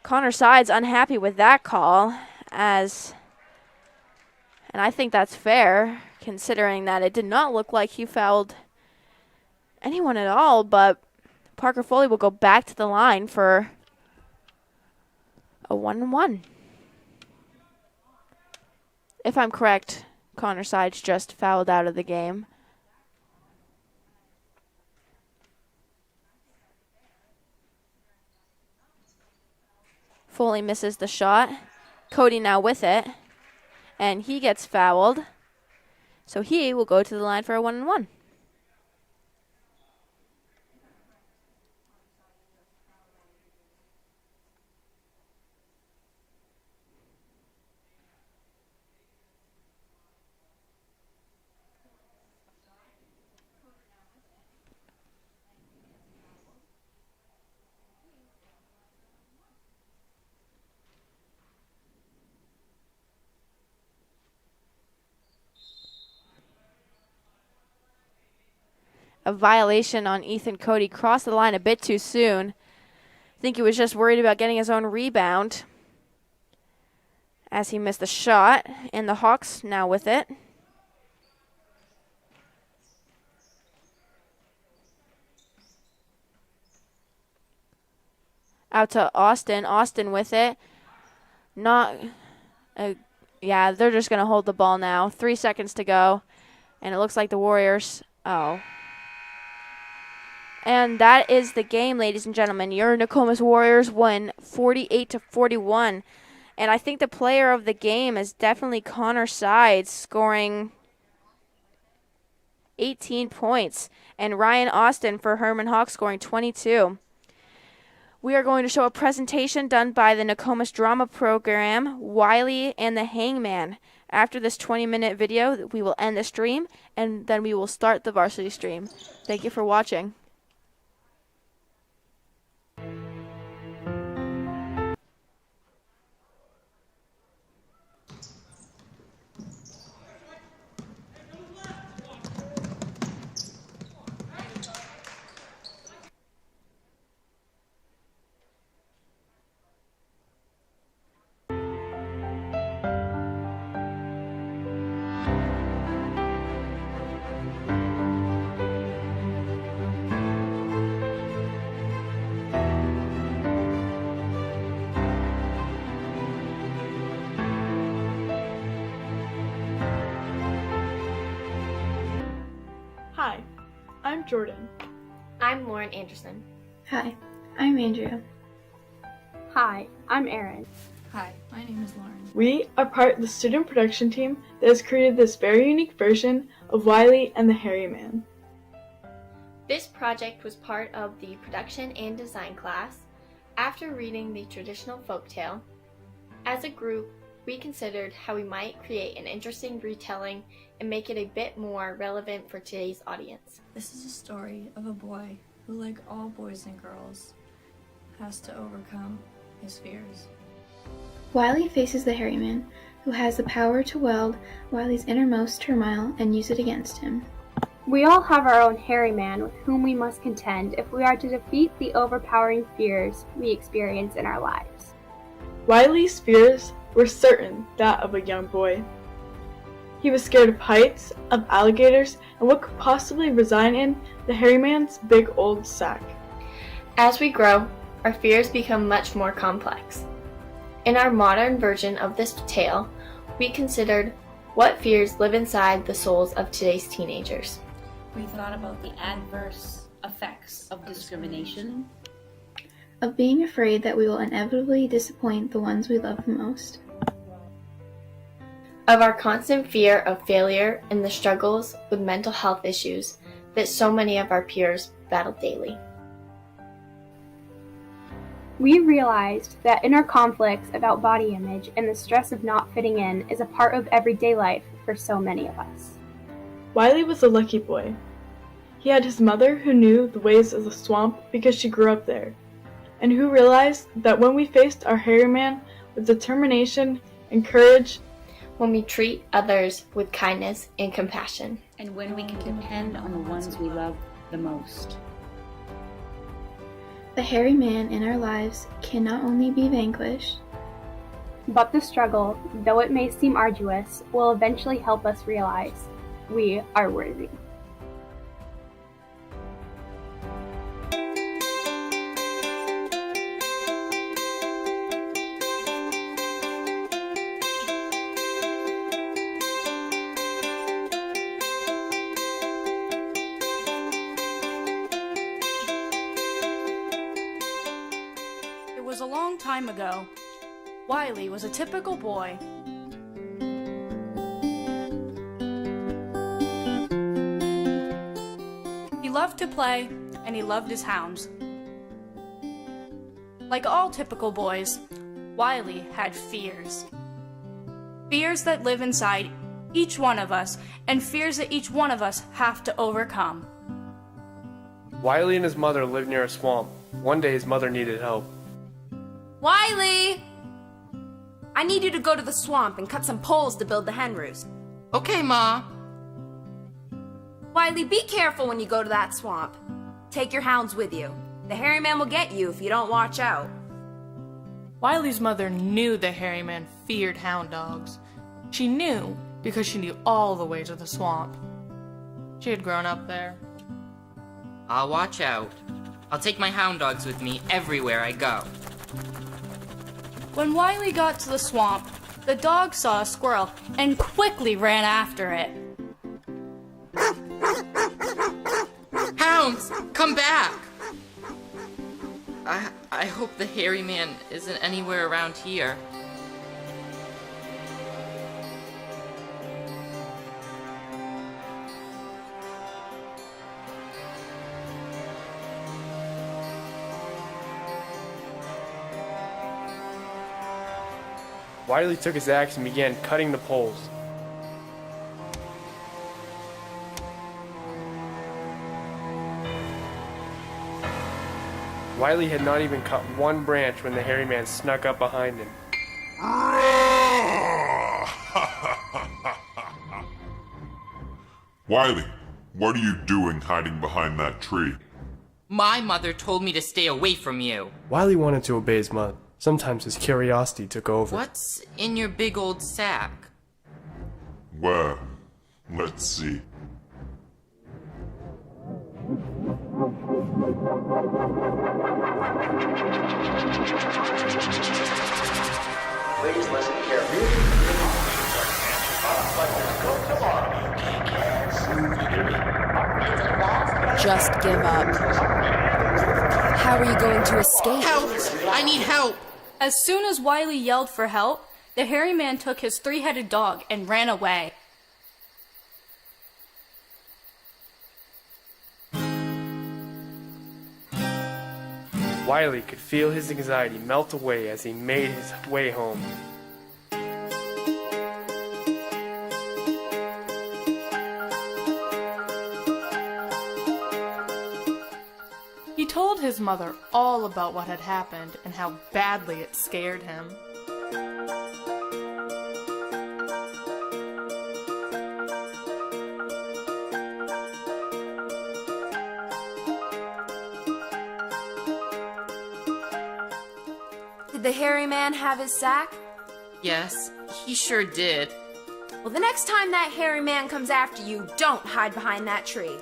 Connor Sides unhappy with that call, and I think that's fair, considering that it did not look like he fouled anyone at all, but Parker Foley will go back to the line for a 1-and-1. If I'm correct, Connor Sides just fouled out of the game. Foley misses the shot. Cody now with it. And he gets fouled. So he will go to the line for a 1-and-1. a violation on Ethan Cody. Crossed the line a bit too soon. I think he was just worried about getting his own rebound as he missed the shot, and the Hawks now with it. Out to Austin. Austin with it. Yeah, they're just going to hold the ball now. 3 seconds to go. And it looks like the Warriors. Oh. And that is the game, ladies and gentlemen. Your Nokomis Warriors win 48-41. And I think the player of the game is definitely Connor Sides, scoring 18 points. And Ryan Austin for Hermon Hawks scoring 22. We are going to show a presentation done by the Nokomis drama program, Wiley and the Hangman. After this 20-minute video, we will end the stream, and then we will start the varsity stream. Thank you for watching. Hi, I'm Jordan. I'm Lauren Anderson. Hi, I'm Andrea. Hi, I'm Erin. Hi, my name is Lauren. We are part of the student production team that has created this very unique version of Wiley and the Hairy Man. This project was part of the production and design class. After reading the traditional folktale, as a group, we considered how we might create an interesting retelling and make it a bit more relevant for today's audience. This is a story of a boy who, like all boys and girls, has to overcome his fears. Wiley faces the Hairy Man, who has the power to weld Wiley's innermost turmoil and use it against him. We all have our own hairy man with whom we must contend if we are to defeat the overpowering fears we experience in our lives. Wiley's fears were certain that of a young boy. He was scared of heights, of alligators, and what could possibly reside in the Hairy Man's big old sack. As we grow, our fears become much more complex. In our modern version of this tale, we considered what fears live inside the souls of today's teenagers. We thought about the adverse effects of discrimination, Of being afraid that we will inevitably disappoint the ones we love the most. Of our constant fear of failure and the struggles with mental health issues that so many of our peers battle daily. We realized that inner conflicts about body image and the stress of not fitting in is a part of everyday life for so many of us. Wiley was a lucky boy. He had his mother who knew the ways of the swamp because she grew up there, and who realized that when we faced our hairy man with determination and courage, when we treat others with kindness and compassion, and when we can depend on the ones we love the most. The Hairy Man in our lives can not only be vanquished, But the struggle, though it may seem arduous, will eventually help us realize we are worthy. It was a long time ago. Wiley was a typical boy. He loved to play, and he loved his hounds. Like all typical boys, Wiley had fears. Fears that live inside each one of us, and fears that each one of us have to overcome. Wiley and his mother lived near a swamp. One day his mother needed help. Wiley! I need you to go to the swamp and cut some poles to build the hen roost. Okay, Ma. Wiley, be careful when you go to that swamp. Take your hounds with you. The hairy man will get you if you don't watch out. Wiley's mother knew the hairy man feared hound dogs. She knew because she knew all the ways of the swamp. She had grown up there. I'll watch out. I'll take my hound dogs with me everywhere I go. When Wiley got to the swamp, the dog saw a squirrel and quickly ran after it. Hounds, come back! I hope the hairy man isn't anywhere around here. Wiley took his axe and began cutting the poles. Wiley had not even cut one branch when the hairy man snuck up behind him. Wiley, what are you doing hiding behind that tree? My mother told me to stay away from you. Wiley wanted to obey his mother. Sometimes his curiosity took over. What's in your big old sack? Well, let's see. Please listen carefully. Just give up. How are you going to escape? Help! I need help! As soon as Wiley yelled for help, the hairy man took his three-headed dog and ran away. Wiley could feel his anxiety melt away as he made his way home. He told his mother all about what had happened and how badly it scared him. Did the hairy man have his sack? Yes, he sure did. Well, the next time that hairy man comes after you, don't hide behind that tree.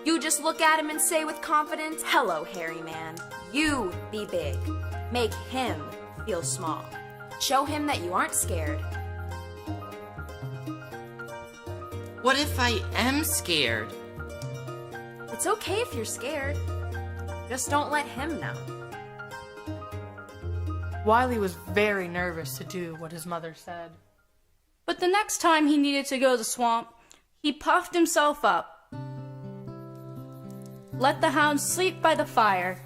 You just look at him and say with confidence, "Hello, hairy man." You be big. Make him feel small. Show him that you aren't scared. What if I am scared? It's okay if you're scared. Just don't let him know. Wiley was very nervous to do what his mother said. But the next time he needed to go to the swamp, he puffed himself up, let the hound sleep by the fire,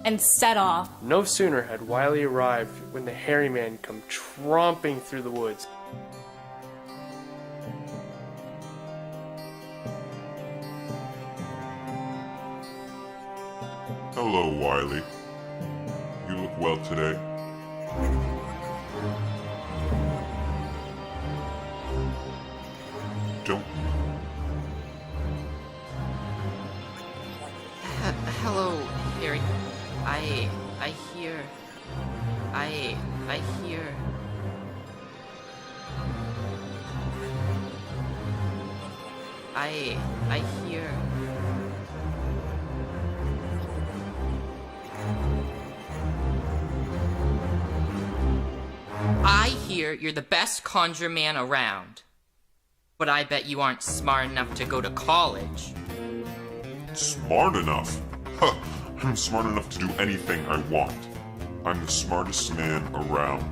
and set off. No sooner had Wiley arrived when the hairy man come tromping through the woods. Hello, Wiley. You look well today. Don't... Hello, Harry. I hear... I hear... I hear... I hear you're the best conjure man around. But I bet you aren't smart enough to go to college. Smart enough? Huh, I'm smart enough to do anything I want. I'm the smartest man around.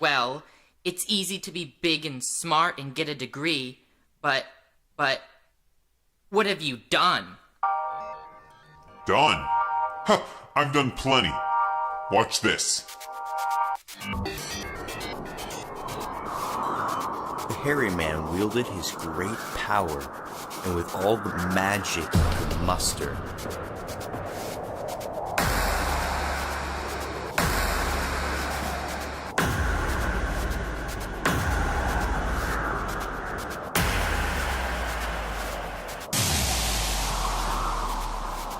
Well, it's easy to be big and smart and get a degree, but what have you done? Done? Huh, I've done plenty. Watch this. The hairy man wielded his great power, and with all the magic he could muster,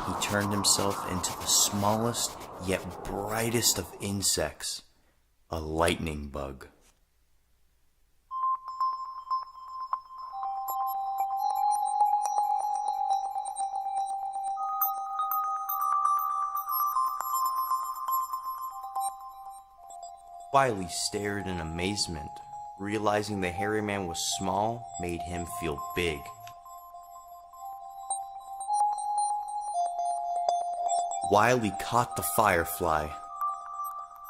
he turned himself into the smallest yet brightest of insects, a lightning bug. Wiley stared in amazement. Realizing the hairy man was small made him feel big. Wiley caught the firefly,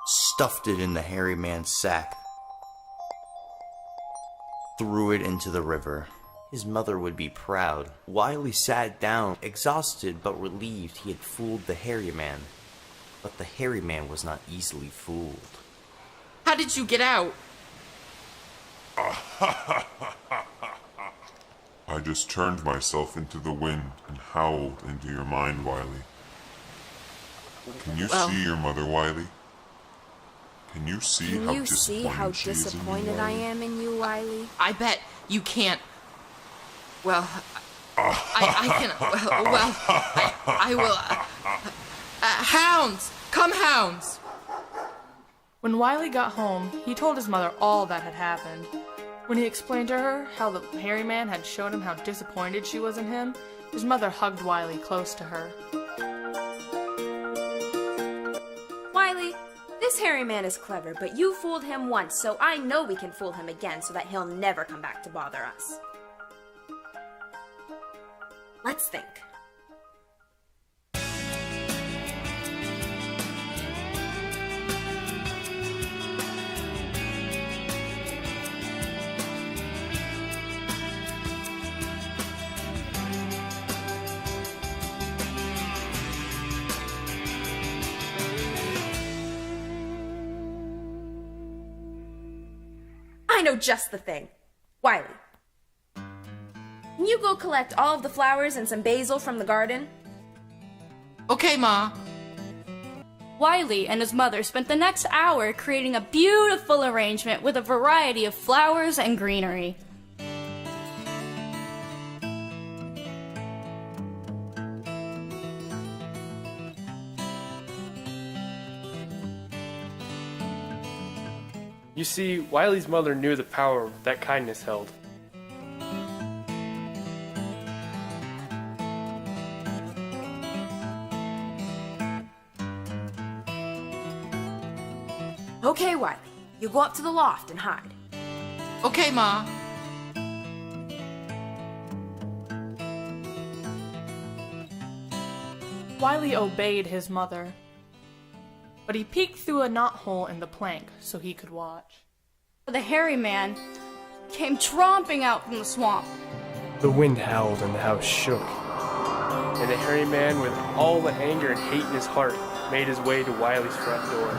stuffed it in the hairy man's sack, threw it into the river. His mother would be proud. Wiley sat down, exhausted but relieved he had fooled the hairy man. But the hairy man was not easily fooled. How did you get out? I just turned myself into the wind and howled into your mind, Wiley. Can you see your mother, Wiley? Can you see Can how you see how disappointed I am in you, Wiley? I bet you can't. Well, I can. Well, I will. Hounds! Come, hounds! When Wiley got home, he told his mother all that had happened. When he explained to her how the hairy man had shown him how disappointed she was in him, his mother hugged Wiley close to her. Wiley, this hairy man is clever, but you fooled him once, so I know we can fool him again so that he'll never come back to bother us. Let's think. I know just the thing. Wiley, can you go collect all of the flowers and some basil from the garden? Okay, Ma. Wiley and his mother spent the next hour creating a beautiful arrangement with a variety of flowers and greenery. You see, Wiley's mother knew the power that kindness held. Okay, Wiley, you go up to the loft and hide. Okay, Ma. Wiley obeyed his mother, but he peeked through a knothole in the plank so he could watch. The hairy man came tromping out from the swamp. The wind howled and the house shook. And the hairy man, with all the anger and hate in his heart, made his way to Wiley's front door.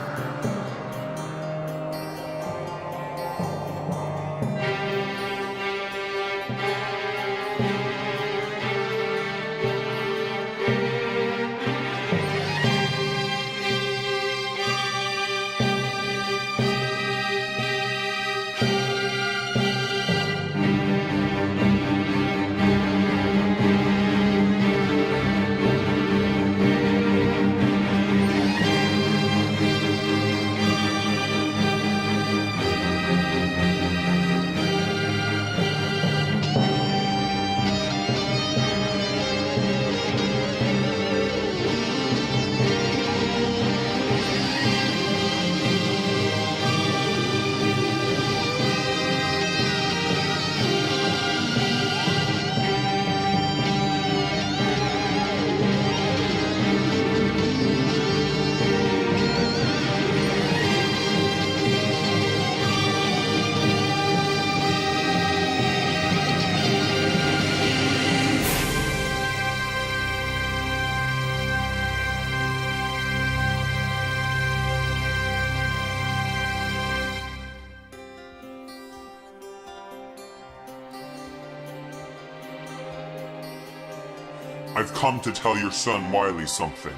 I've come to tell your son Wiley something.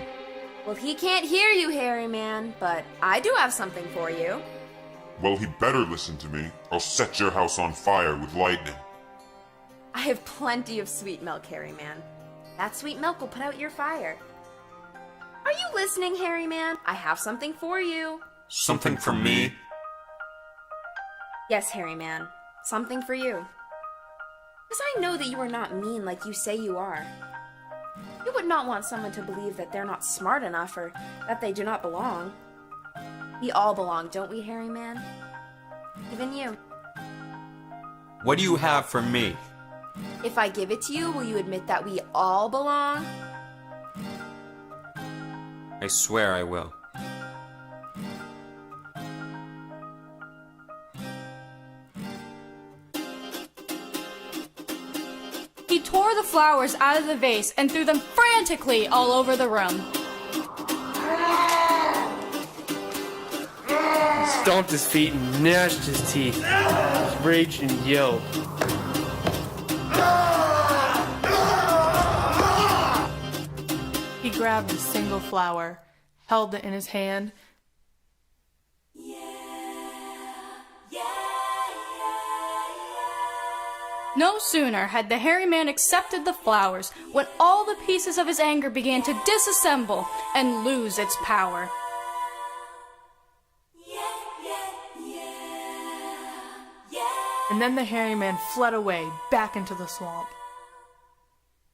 Well, he can't hear you, Hairy Man, but I do have something for you. Well, he better listen to me. I'll set your house on fire with lightning. I have plenty of sweet milk, Hairy Man. That sweet milk will put out your fire. Are you listening, Hairy Man? I have something for you. Something for me? Yes, Hairy Man. Something for you. Because I know that you are not mean like you say you are. You would not want someone to believe that they're not smart enough or that they do not belong. We all belong, don't we, Hairy Man? Even you. What do you have for me? If I give it to you, will you admit that we all belong? I swear I will. He tore the flowers out of the vase and threw them frantically all over the room. He stomped his feet and gnashed his teeth. He raged and yelled. He grabbed a single flower, held it in his hand. No sooner had the Hairy Man accepted the flowers when all the pieces of his anger began to disassemble and lose its power. And then the Hairy Man fled away back into the swamp.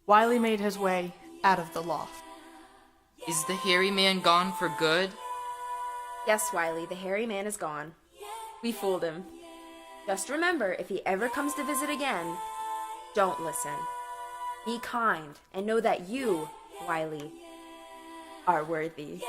Wiley made his way out of the loft. Is the Hairy Man gone for good? Yes, Wiley, the Hairy Man is gone. We fooled him. Just remember, if he ever comes to visit again, don't listen. Be kind and know that you, Wiley, are worthy.